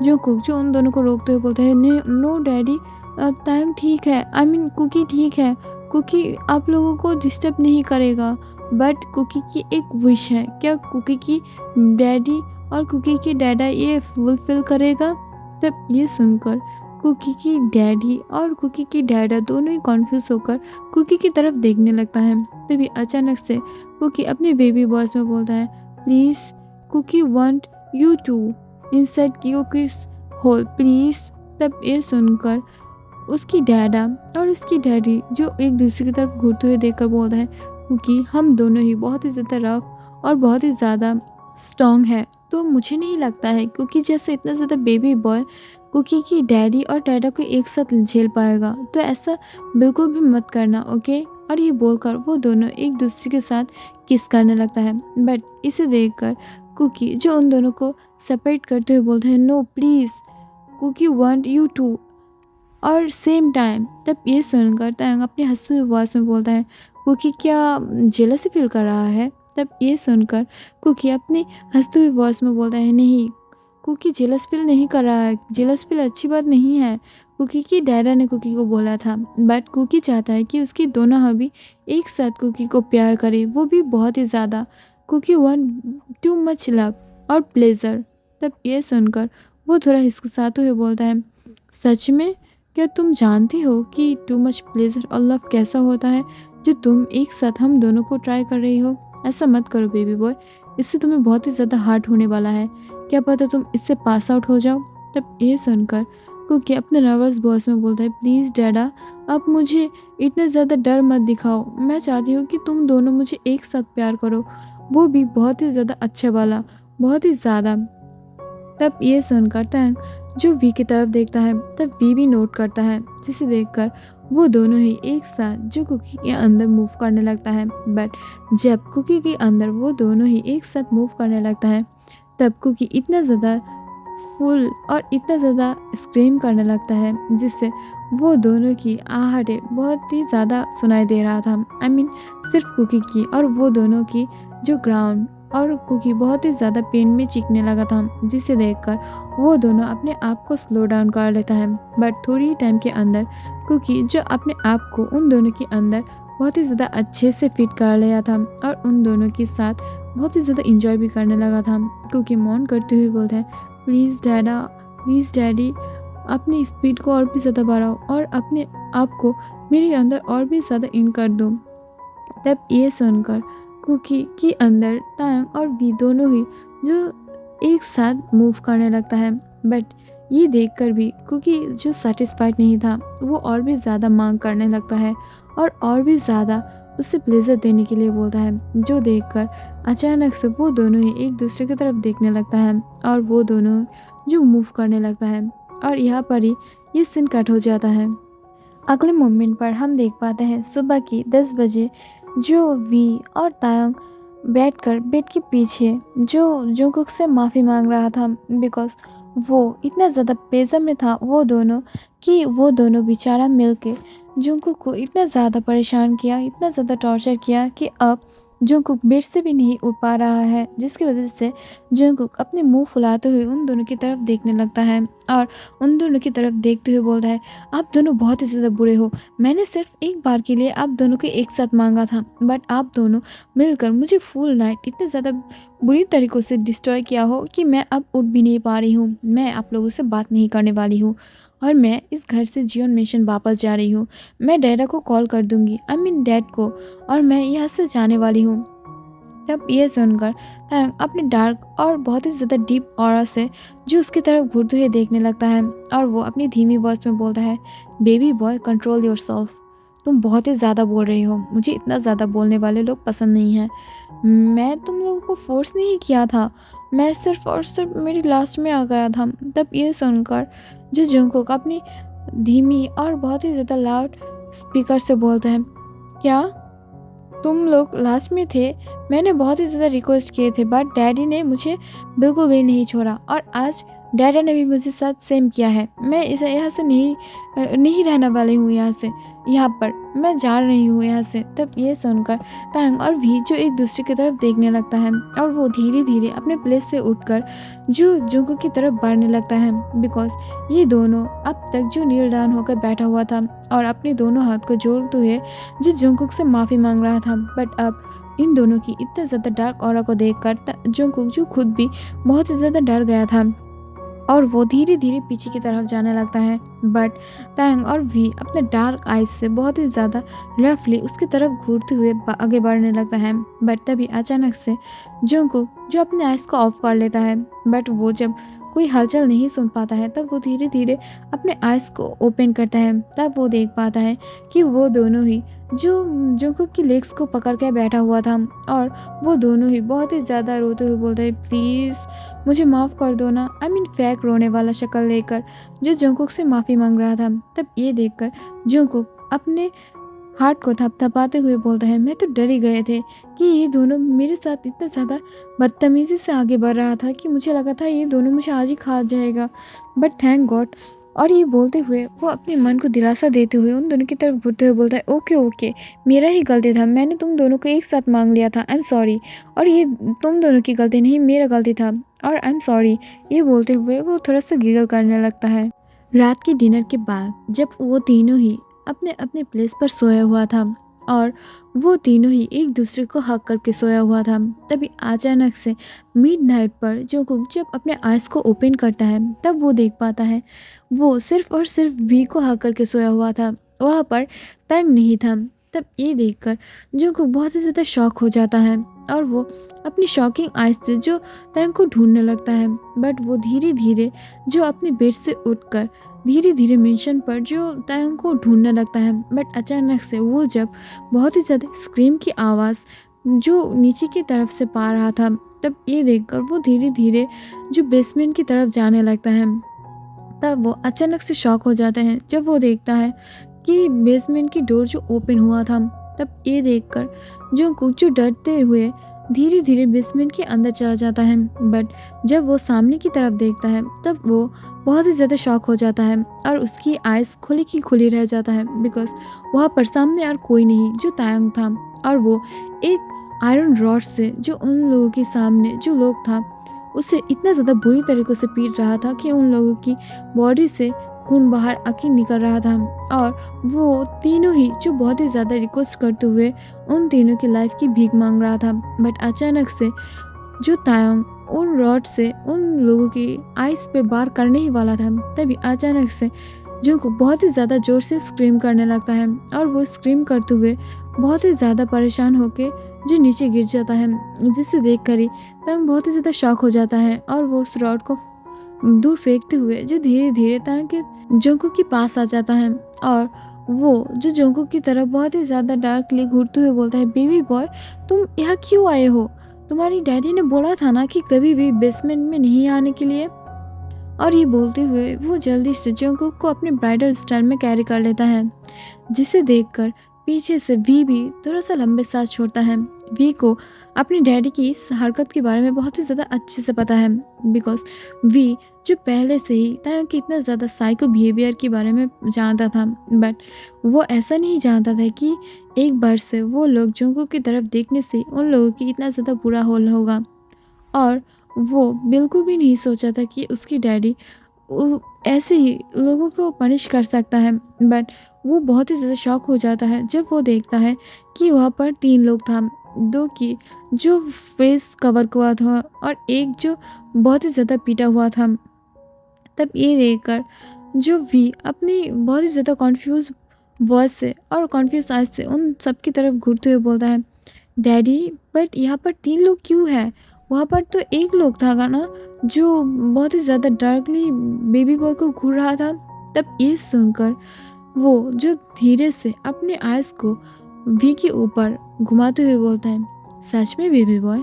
जंगकुक जो उन दोनों को रोकते हुए बोलता है, नो डैडी, तायंग ठीक है, कुकी ठीक है, कुकी आप लोगों को डिस्टर्ब नहीं करेगा। बट कुकी की एक विश है, क्या कुकी की डैडी और कुकी की डैडा ये फुलफिल करेगा। तब ये सुनकर कुकी की डैडी और कुकी की डैडा दोनों ही कॉन्फ्यूज होकर कुकी की तरफ देखने लगता है। तभी अचानक से कुकी अपने बेबी वॉइस में बोलता है, please Cookie want you to inside Cookie's hole please. तब ये सुनकर उसकी डैडा और उसकी डैडी जो एक दूसरे की तरफ घूरते हुए देखकर बोलता है, क्योंकि हम दोनों ही बहुत ही ज़्यादा रफ और बहुत ही ज़्यादा स्ट्रॉन्ग है, तो मुझे नहीं लगता है क्योंकि जैसे इतना ज़्यादा बेबी बॉय कुकी की डैडी और डैडा को एक साथ झेल पाएगा, तो ऐसा बिल्कुल भी मत करना, ओके। और ये बोलकर वो दोनों एक दूसरे के साथ किस करने लगता है। बट इसे देखकर कुकी जो उन दोनों को सेपरेट करते हुए बोलते हैं, no please Cookie want you to और सेम टाइम। तब ये सुनकर तायंग अपनी हंसती हुई वॉइस में बोलता है, कुकी क्या जेलसी फील कर रहा है। तब ये सुनकर कुकी अपनी हंसती हुई वॉइस में बोलता है, नहीं कुकी जेलस फील नहीं कर रहा है, जेलस फील अच्छी बात नहीं है, कुकी की डैडा ने कुकी को बोला था। बट कुकी चाहता है कि उसकी दोनों हबी एक साथ कुकी को प्यार करे, वो भी बहुत ही ज़्यादा। Cookie want too much love और प्लेजर। तब ये सुनकर वो थोड़ा हिचकिचाते हुए बोलता है, सच में क्या तुम जानती हो कि टू मच प्लेजर और लव कैसा होता है, जो तुम एक साथ हम दोनों को ट्राई कर रही हो। ऐसा मत करो बेबी बॉय, इससे तुम्हें बहुत ही ज़्यादा हार्ट होने वाला है, क्या पता तुम इससे पास आउट हो जाओ। तब ये सुनकर कुकी अपने नर्वस वॉइस में बोलता है, प्लीज़ डैडा अब मुझे इतना ज़्यादा डर मत दिखाओ, मैं चाहती हूँ कि तुम दोनों मुझे एक साथ प्यार करो, वो भी बहुत ही ज़्यादा अच्छा वाला, बहुत ही ज़्यादा। तब ये सुनकर टैंग जो वी की तरफ देखता है, तब वी भी नोट करता है, जिसे देखकर वो दोनों ही एक साथ जो कुकी के अंदर मूव करने लगता है। बट जब कुकी के अंदर वो दोनों ही एक साथ मूव करने लगता है, तब कुकी इतना ज़्यादा फुल और इतना ज़्यादा स्क्रीम करने लगता है, जिससे वो दोनों की आहटें बहुत ही ज़्यादा सुनाई दे रहा था। आई मीन सिर्फ कुकी की और वो दोनों की जो ग्राउंड और कुकी बहुत ही ज़्यादा पेन में चीखने लगा था, जिसे देखकर वो दोनों अपने आप को स्लो डाउन कर लेता है। बट थोड़ी ही टाइम के अंदर कुकी जो अपने आप को उन दोनों के अंदर बहुत ही ज़्यादा अच्छे से फिट कर लिया था और उन दोनों के साथ बहुत ही ज़्यादा इंजॉय भी करने लगा था। कुकी मौन करते हुए बोलता है, प्लीज़ डैडा, प्लीज़ डैडी अपनी स्पीड को और भी ज़्यादा बढ़ाओ और अपने आप को मेरे अंदर और भी ज़्यादा इन कर दो। तब ये सुनकर कुकी के अंदर तायंग और वी दोनों ही जो एक साथ मूव करने लगता है। बट ये देखकर भी कुकी जो सेटिस्फाइड नहीं था, वो और भी ज़्यादा मांग करने लगता है और भी ज़्यादा उससे प्लेजर देने के लिए बोलता है, जो देखकर अचानक से वो दोनों ही एक दूसरे की तरफ देखने लगता है और वो दोनों जो मूव करने लगता है। और यहाँ पर ही ये सीन कट हो जाता है। अगले मोमेंट पर हम देख पाते हैं सुबह की 10 बजे जो वी और तायंग बैठकर बेड के पीछे जो जंगकुक से माफ़ी मांग रहा था, बिकॉज वो इतना ज़्यादा प्रेशर में था वो दोनों कि वो दोनों बेचारा मिलके जंगकुक को इतना ज़्यादा परेशान किया, इतना ज़्यादा टॉर्चर किया कि अब जंगकुक बेड से भी नहीं उठ पा रहा है, जिसकी वजह से जंगकुक अपने मुंह फुलाते हुए उन दोनों की तरफ देखने लगता है और उन दोनों की तरफ देखते हुए बोलता है, आप दोनों बहुत ही ज़्यादा बुरे हो, मैंने सिर्फ एक बार के लिए आप दोनों को एक साथ मांगा था, बट आप दोनों मिलकर मुझे फुल नाइट इतने ज़्यादा बुरी तरीक़ों से डिस्ट्रॉय किया हो कि मैं अब उठ भी नहीं पा रही हूँ। मैं आप लोगों से बात नहीं करने वाली हूँ और मैं इस घर से जियोन मिशन वापस जा रही हूँ। मैं डैडा को कॉल कर दूँगी, आई मीन डैड को, और मैं यहाँ से जाने वाली हूँ। तब ये सुनकर तायंग अपने डार्क और बहुत ही ज़्यादा डीप ऑरा से जो उसकी तरफ घूरते हुए देखने लगता है और वो अपनी धीमी वॉइस में बोलता है, बेबी बॉय कंट्रोल योरसेल्फ, तुम बहुत ही ज़्यादा बोल रही हो, मुझे इतना ज़्यादा बोलने वाले लोग पसंद नहीं हैं। मैं तुम लोगों को फोर्स नहीं किया था, मैं सिर्फ और सिर्फ मेरी लास्ट में आ गया था। तब ये सुनकर जो जंगकुक अपनी धीमी और बहुत ही ज़्यादा लाउड स्पीकर से बोलता है, क्या तुम लोग लास्ट में थे? मैंने बहुत ही ज़्यादा रिक्वेस्ट किए थे बट डैडी ने मुझे बिल्कुल भी नहीं छोड़ा और आज डैडा ने भी मुझे साथ सेम किया है। मैं इसे यहाँ से नहीं रहने वाली हूँ, यहाँ पर मैं जा रही हूँ यहाँ से। तब ये सुनकर तांग और भी जो एक दूसरे की तरफ देखने लगता है और वो धीरे धीरे अपने प्लेस से उठकर जो जंगकुक की तरफ बढ़ने लगता है, बिकॉज ये दोनों अब तक जो नील डाउन होकर बैठा हुआ था और अपने दोनों हाथ को जोड़ते हुए जो जंगकुक से माफ़ी मांग रहा था, बट अब इन दोनों की इतना ज़्यादा डार्क ऑरा को देखकर जंगकुक जो खुद भी बहुत ही ज़्यादा डर गया था और वो धीरे धीरे पीछे की तरफ जाने लगता है। बट तैंग और वी अपने डार्क आइज से बहुत ही ज़्यादा रफली उसकी तरफ घूरते हुए आगे बढ़ने लगता है। बट तभी अचानक से जंगकुक जो अपने आइज को ऑफ कर लेता है, बट वो जब कोई हलचल नहीं सुन पाता है तब वो धीरे धीरे अपने आइज को ओपन करता है। तब वो देख पाता है कि वो दोनों ही जो जंगकुक की लेग्स को पकड़ के बैठा हुआ था, और वो दोनों ही बहुत ही ज़्यादा रोते हुए बोलते हैं, प्लीज़ मुझे माफ़ कर दो ना। आई मीन फेक रोने वाला शक्ल लेकर जो जंगकुक से माफ़ी मांग रहा था। तब ये देखकर जंगकुक अपने हार्ट को थपथपाते हुए बोलता है, मैं तो डर ही गए थे कि ये दोनों मेरे साथ इतना ज़्यादा बदतमीज़ी से आगे बढ़ रहा था कि मुझे लगा था ये दोनों मुझे आज ही खा जाएगा, बट थैंक गॉड। और ये बोलते हुए वो अपने मन को दिलासा देते हुए उन दोनों की तरफ घूरते हुए बोलता है, ओके ओके, मेरा ही गलती था, मैंने तुम दोनों को एक साथ मांग लिया था, आई एम सॉरी। और ये तुम दोनों की गलती नहीं, मेरा गलती था, और आई एम सॉरी। ये बोलते हुए वो थोड़ा सा गिगल करने लगता है। रात के डिनर के बाद जब वो तीनों ही अपने अपने प्लेस पर सोया हुआ था और वो तीनों ही एक दूसरे को हक करके सोया हुआ था, तभी अचानक से मिडनाइट पर जंगकुक जब अपने आइज़ को ओपन करता है तब वो देख पाता है वो सिर्फ और सिर्फ वी को हक करके सोया हुआ था, वहाँ पर तंग नहीं था। तब ये देखकर जंगकुक बहुत ही ज़्यादा शॉक हो जाता है और वो अपनी शॉकिंग आइज़ से जो तंग को ढूंढने लगता है। बट वो धीरे धीरे जो अपने बेड से उठकर धीरे धीरे मेंशन पर जो तयंग को ढूंढने लगता है। बट अचानक से वो जब बहुत ही ज़्यादा स्क्रीम की आवाज़ जो नीचे की तरफ से पा रहा था, तब ये देखकर वो धीरे धीरे जो बेसमेंट की तरफ जाने लगता है। तब वो अचानक से शॉक हो जाते हैं जब वो देखता है कि बेसमेंट की डोर जो ओपन हुआ था। तब ये देखकर जो कुछ डरते हुए धीरे धीरे बेसमेंट के अंदर चला जाता है। बट जब वो सामने की तरफ देखता है तब वो बहुत ही ज़्यादा शॉक हो जाता है और उसकी आइज़ खुली की खुली रह जाता है, बिकॉज वहाँ पर सामने और कोई नहीं जो तायंग था, और वो एक आयरन रॉड से जो उन लोगों के सामने जो लोग था उसे इतना ज़्यादा बुरी तरीक़ों से पीट रहा था कि उन लोगों की बॉडी से खून बाहर आके निकल रहा था। और वो तीनों ही जो बहुत ही ज़्यादा रिक्वेस्ट करते हुए उन तीनों की लाइफ की भीख मांग रहा था। बट अचानक से जो तायंग उन रॉड से उन लोगों की आइस पे बार करने ही वाला था, तभी अचानक से जंगकुक को बहुत ही ज़्यादा ज़ोर से स्क्रीम करने लगता है और वो स्क्रीम करते हुए बहुत ही ज़्यादा परेशान होके जो नीचे गिर जाता है, जिसे देख कर ही तंग बहुत ही ज़्यादा शॉक हो जाता है और वो उस रॉड को दूर फेंकते हुए जो धीरे धीरे तंग के जंगकुक के पास आ जाता है। और वो जो जंगकुक की तरफ बहुत ही ज़्यादा डार्कली घूरते हुए बोलता है, बेबी बॉय तुम यहाँ क्यों आए हो? तुम्हारी डैडी ने बोला था ना कि कभी भी बेसमेंट में नहीं आने के लिए। और ये बोलते हुए वो जल्दी से जंगकुक को अपने ब्राइडल स्टाइल में कैरी कर लेता है, जिसे देखकर पीछे से वी भी थोड़ा सा लंबे सांस छोड़ता है। वी को अपनी डैडी की इस हरकत के बारे में बहुत ही ज़्यादा अच्छे से पता है, बिकॉज वी जो पहले से ही तायंग के इतना ज़्यादा साइको बिहेवियर के बारे में जानता था। बट वो ऐसा नहीं जानता था कि एक बार से वो लोग जंगकुक की तरफ देखने से उन लोगों की इतना ज़्यादा बुरा हाल होगा। और वो बिल्कुल भी नहीं सोचा था कि उसकी डैडी ऐसे ही लोगों को पनिश कर सकता है। बट वो बहुत ही ज़्यादा शॉक हो जाता है जब वो देखता है कि वहाँ पर 3 लोग था, 2 की जो फेस कवर हुआ था और एक जो बहुत ही ज़्यादा पीटा हुआ था। तब ये देखकर जो वी अपनी बहुत ही ज़्यादा कॉन्फ्यूज़ वॉइस से और कॉन्फ्यूज आइज से उन सब की तरफ घूरते हुए बोलता है, डैडी बट यहाँ पर 3 लोग क्यों हैं? वहाँ पर तो एक लोग था ना जो बहुत ही ज़्यादा डार्कली बेबी बॉय को घूर रहा था। तब ये सुनकर वो जो धीरे से अपने आइज़ को वी के ऊपर घुमाते हुए बोलता है, सच में बेबी बॉय?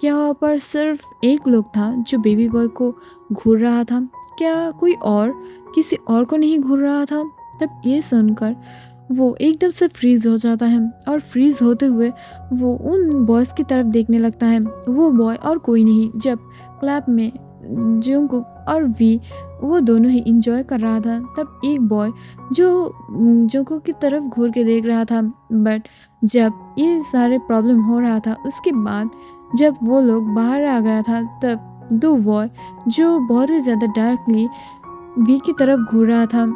क्या वहाँ पर सिर्फ एक लोग था जो बेबी बॉय को घूर रहा था? क्या कोई और किसी और को नहीं घूर रहा था? तब ये सुनकर वो एकदम से फ्रीज हो जाता है और फ्रीज होते हुए वो उन बॉयज़ की तरफ देखने लगता है। वो बॉय और कोई नहीं, जब क्लब में जंगकुक और वी वो दोनों ही इंजॉय कर रहा था, तब एक बॉय जो जंगकुक की तरफ घूर के देख रहा था। बट जब ये सारे प्रॉब्लम हो रहा था उसके बाद जब वो लोग बाहर आ गया था, तब 2 बॉय जो बहुत ही ज़्यादा डार्कली वी की तरफ घूर रहा था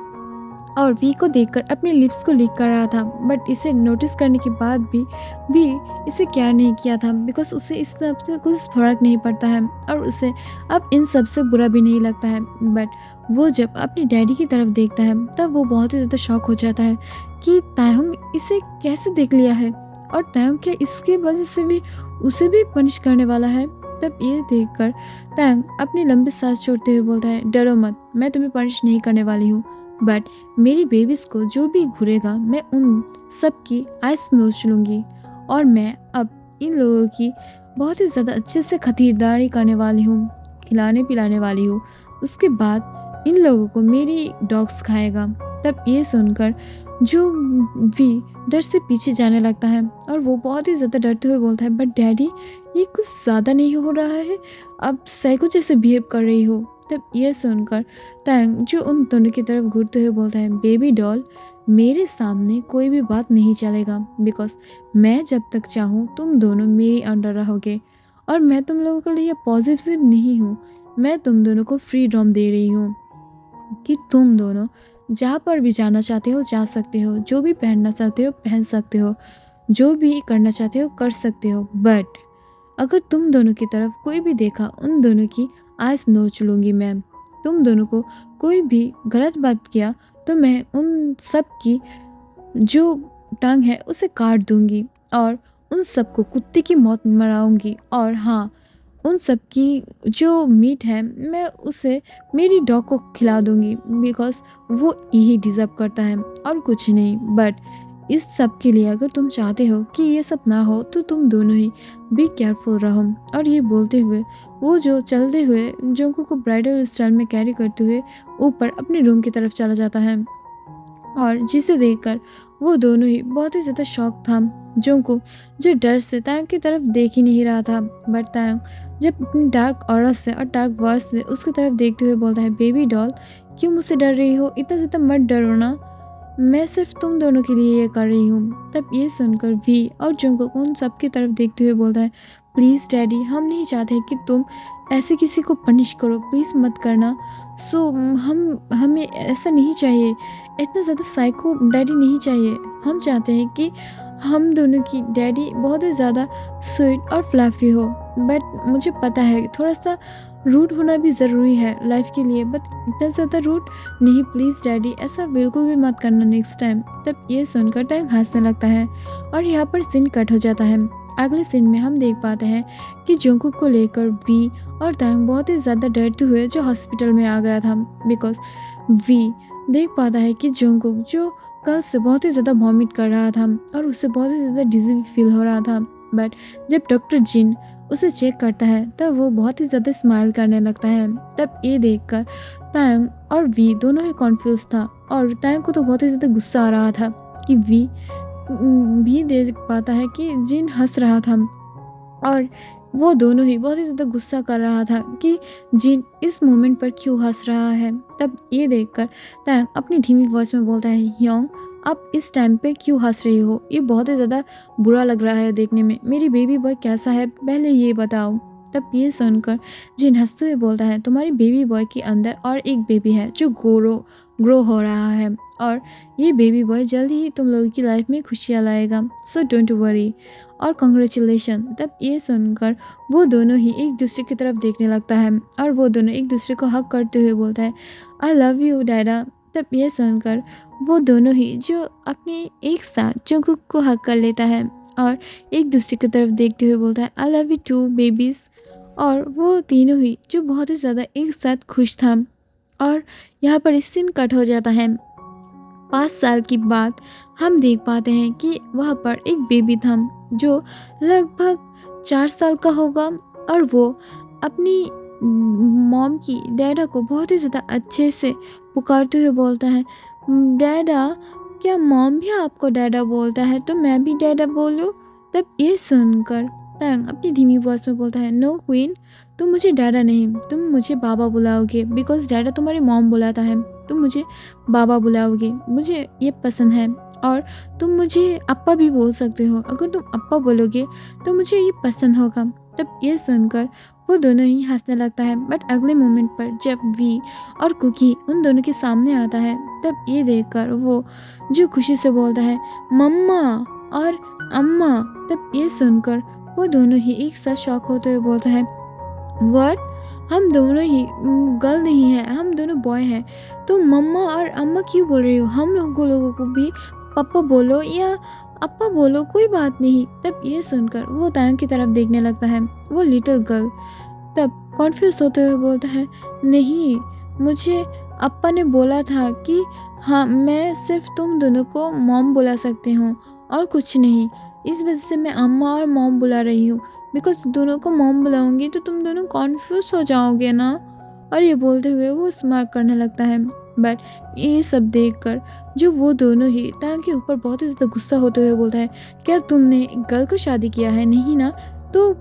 और वी को देखकर अपने लिप्स को लिक कर रहा था, बट इसे नोटिस करने के बाद भी वी इसे केयर नहीं किया था बिकॉज उसे इस सब से कुछ फर्क नहीं पड़ता है और उसे अब इन सब से बुरा भी नहीं लगता है। बट वो जब अपने डैडी की तरफ देखता है तब वो बहुत ही ज़्यादा शॉक हो जाता है कि तायंग इसे कैसे देख लिया है और तायंग क्या इसके वजह से भी उसे भी पनिश करने वाला है। तब ये देखकर तायंग अपनी लंबी सांस छोड़ते हुए बोलता है, डरो मत, मैं तुम्हें पनिश नहीं करने वाली हूँ, बट मेरी बेबीज़ को जो भी घूरेगा मैं उन सब की आइस नोच लूँगी और मैं अब इन लोगों की बहुत ही ज़्यादा अच्छे से खातिरदारी करने वाली हूँ, खिलाने पिलाने वाली हूँ। उसके बाद इन लोगों को मेरी डॉग्स खाएगा। तब ये सुनकर जो वी डर से पीछे जाने लगता है और वो बहुत ही ज़्यादा डरते हुए बोलता है, बट डैडी ये कुछ ज़्यादा नहीं हो रहा है, अब साइको जैसे बिहेव कर रही हो। तब ये सुनकर तायंग जो उन दोनों की तरफ घूरते हुए बोलता है, बेबी डॉल मेरे सामने कोई भी बात नहीं चलेगा बिकॉज मैं जब तक चाहूँ तुम दोनों मेरी अंडर रहोगे और मैं तुम लोगों के लिए पॉजिटिव नहीं हूँ, मैं तुम दोनों को फ्रीडम दे रही हूँ कि तुम दोनों जहाँ पर भी जाना चाहते हो जा सकते हो, जो भी पहनना चाहते हो पहन सकते हो, जो भी करना चाहते हो कर सकते हो, बट अगर तुम दोनों की तरफ कोई भी देखा उन दोनों की आइस नोच लूँगी मैं। तुम दोनों को कोई भी गलत बात किया तो मैं उन सब की जो टांग है उसे काट दूँगी और उन सबको कुत्ते की मौत मराऊँगी और हाँ, उन सब की जो मीट है मैं उसे मेरी डॉग को खिला दूँगी बिकॉज़ वो यही डिज़र्व करता है और कुछ नहीं। बट इस सब के लिए अगर तुम चाहते हो कि ये सब ना हो तो तुम दोनों ही बी केयरफुल रहो। और ये बोलते हुए वो जो चलते हुए जोंको को ब्राइडल स्टाइल में कैरी करते हुए ऊपर अपने रूम की तरफ चला जाता है और जिसे देखकर वो दोनों ही बहुत ही ज़्यादा शॉक था। जोंको जो डर से तायंग की तरफ देख ही नहीं रहा था, बट तायंग जब अपनी डार्क ऑरा से और डार्क वॉइस से उसकी तरफ देखते हुए बोलता है, बेबी डॉल क्यों मुझसे डर रही हो, इतना ज़्यादा मत डरो ना, मैं सिर्फ तुम दोनों के लिए ये कर रही हूँ। तब ये सुनकर वी और जंगकुक उन सब की तरफ देखते हुए बोलता है, प्लीज़ डैडी हम नहीं चाहते कि तुम ऐसे किसी को पनिश करो, प्लीज़ मत करना। हमें ऐसा नहीं चाहिए, इतना ज़्यादा साइको डैडी नहीं चाहिए। हम चाहते हैं कि हम दोनों की डैडी बहुत ही ज़्यादा स्वीट और फ्लफी हो, बट मुझे पता है थोड़ा सा रूड होना भी ज़रूरी है लाइफ के लिए, बट इतना ज़्यादा रूड नहीं, प्लीज़ डैडी ऐसा बिल्कुल भी मत करना नेक्स्ट टाइम। तब ये सुनकर टैंग हंसने लगता है और यहाँ पर सीन कट हो जाता है। अगले सीन में हम देख पाते हैं कि जंगकुक को लेकर वी और टैंग बहुत ही ज़्यादा डरते हुए जो हॉस्पिटल में आ गया था बिकॉज वी देख पाता है कि जंगकुक जो कल से बहुत ही ज़्यादा वॉमिट कर रहा था और उसे बहुत ही ज़्यादा डिजी फील हो रहा था, बट जब डॉक्टर जिन उसे चेक करता है तब वो बहुत ही ज़्यादा स्माइल करने लगता है। तब ये देखकर तायंग और वी दोनों ही कॉन्फ्यूज था और तायंग को तो बहुत ही ज़्यादा गुस्सा आ रहा था कि वी भी देख पाता है कि जिन हंस रहा था और वो दोनों ही बहुत ही ज़्यादा गुस्सा कर रहा था कि जिन इस मोमेंट पर क्यों हंस रहा है। तब ये देखकर तायंग अपनी धीमी वॉइस में बोलता है, योंग आप इस टाइम पे क्यों हंस रही हो, ये बहुत ही ज़्यादा बुरा लग रहा है देखने में, मेरी बेबी बॉय कैसा है पहले ये बताओ। तब ये सुनकर जिन हंसते हुए बोलता है, तुम्हारी बेबी बॉय के अंदर और एक बेबी है जो ग्रो हो रहा है और ये बेबी बॉय जल्दी ही तुम लोगों की लाइफ में खुशियाँ लाएगा, सो डोंट वरी और कंग्रेचुलेशन। तब ये सुनकर वो दोनों ही एक दूसरे की तरफ देखने लगता है और वो दोनों एक दूसरे को हक करते हुए बोलता है, आई लव यू डैडा। तब ये सुनकर वो दोनों ही जो अपने एक साथ जंगकुक को हक कर लेता है और एक दूसरे की तरफ देखते हुए बोलता है, I love you too babies. और वो तीनों ही जो बहुत ही ज़्यादा एक साथ खुश था। और यहाँ पर इस सीन कट हो जाता है। 5 साल की बाद हम देख पाते हैं कि वहाँ पर एक बेबी था जो लगभग 4 साल का होगा और वो अपनी मॉम की डैडा को बहुत ही ज़्यादा अच्छे से पुकारते हुए बोलता है, डैडा क्या मॉम भी आपको डैडा बोलता है तो मैं भी डैडा बोलूँ। तब ये सुनकर टैंग अपनी धीमी वॉइस में बोलता है, नो क्वीन तुम मुझे डैडा नहीं, तुम मुझे बाबा बुलाओगे बिकॉज डैडा तुम्हारी मॉम बुलाता है, तुम मुझे बाबा बुलाओगे, मुझे ये पसंद है। और तुम मुझे अप्पा भी बोल सकते हो, अगर तुम अप्पा बोलोगे तो मुझे ये पसंद होगा। तब ये सुनकर वो दोनों ही हंसने लगता है। बट अगले मोमेंट पर जब वी और कुकी उन दोनों के सामने आता है, तब ये देखकर वो जो खुशी से बोलता है मम्मा और अम्मा। तब ये सुनकर वो दोनों ही एक साथ शॉक होते हुए बोलता है व्हाट, हम दोनों ही गर्ल नहीं हैं, हम दोनों बॉय हैं, तो मम्मा और अम्मा क्यों बोल रही हो? हम लोगों को भी पापा बोलो या अप्पा बोलो, कोई बात नहीं। तब ये सुनकर वो तायंग की तरफ देखने लगता है। वो लिटिल गर्ल तब कॉन्फ्यूज होते हुए बोलता है नहीं, मुझे अप्पा ने बोला था कि हाँ, मैं सिर्फ तुम दोनों को मॉम बुला सकती हूँ और कुछ नहीं, इस वजह से मैं अम्मा और मॉम बुला रही हूँ। बिकॉज दोनों को मॉम बुलाऊंगी तो तुम दोनों कॉन्फ्यूज हो जाओगे ना। और ये बोलते हुए वो स्मार्ट करने लगता है। बट ये सब देखकर जो वो दोनों ही तांग के ऊपर बहुत ही ज़्यादा गुस्सा होते हुए बोलता है क्या तुमने एक गर्ल को शादी किया है? नहीं ना, तो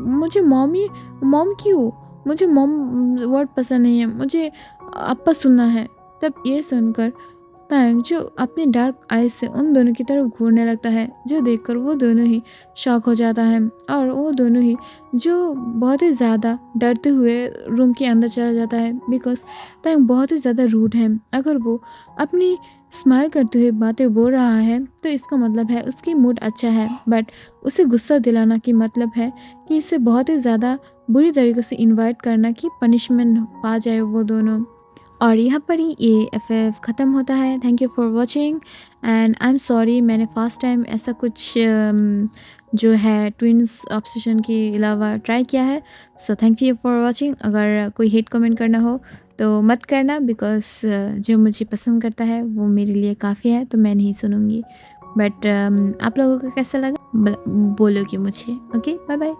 मुझे मॉम क्यों? मुझे मॉम वर्ड पसंद नहीं है, मुझे अप्पा सुनना है। तब ये सुनकर तांग जो अपने डार्क आइज से उन दोनों की तरफ घूरने लगता है, जो देखकर वो दोनों ही शॉक हो जाता है और वो दोनों ही जो बहुत ही ज़्यादा डरते हुए रूम के अंदर चला जाता है। बिकॉज तांग बहुत ही ज़्यादा रूड है। अगर वो अपनी स्माइल करते हुए बातें बोल रहा है तो इसका मतलब है उसकी मूड अच्छा है, बट उसे गुस्सा दिलाना की मतलब है कि इसे बहुत ही ज़्यादा बुरी तरीके से इन्वाइट करना कि पनिशमेंट पा जाए वो दोनों। और यहाँ पर ही ये एफ ख़त्म होता है। Thank you for watching and I am sorry, मैंने फर्स्ट टाइम ऐसा कुछ जो है ट्विंस ऑब्सेशन के अलावा ट्राई किया है। So thank you for watching. अगर कोई हेट कमेंट करना हो तो मत करना, बिकॉज जो मुझे पसंद करता है वो मेरे लिए काफ़ी है, तो मैं नहीं सुनूंगी। बट आप लोगों को कैसा लगा बोलोगे मुझे। Okay, bye bye.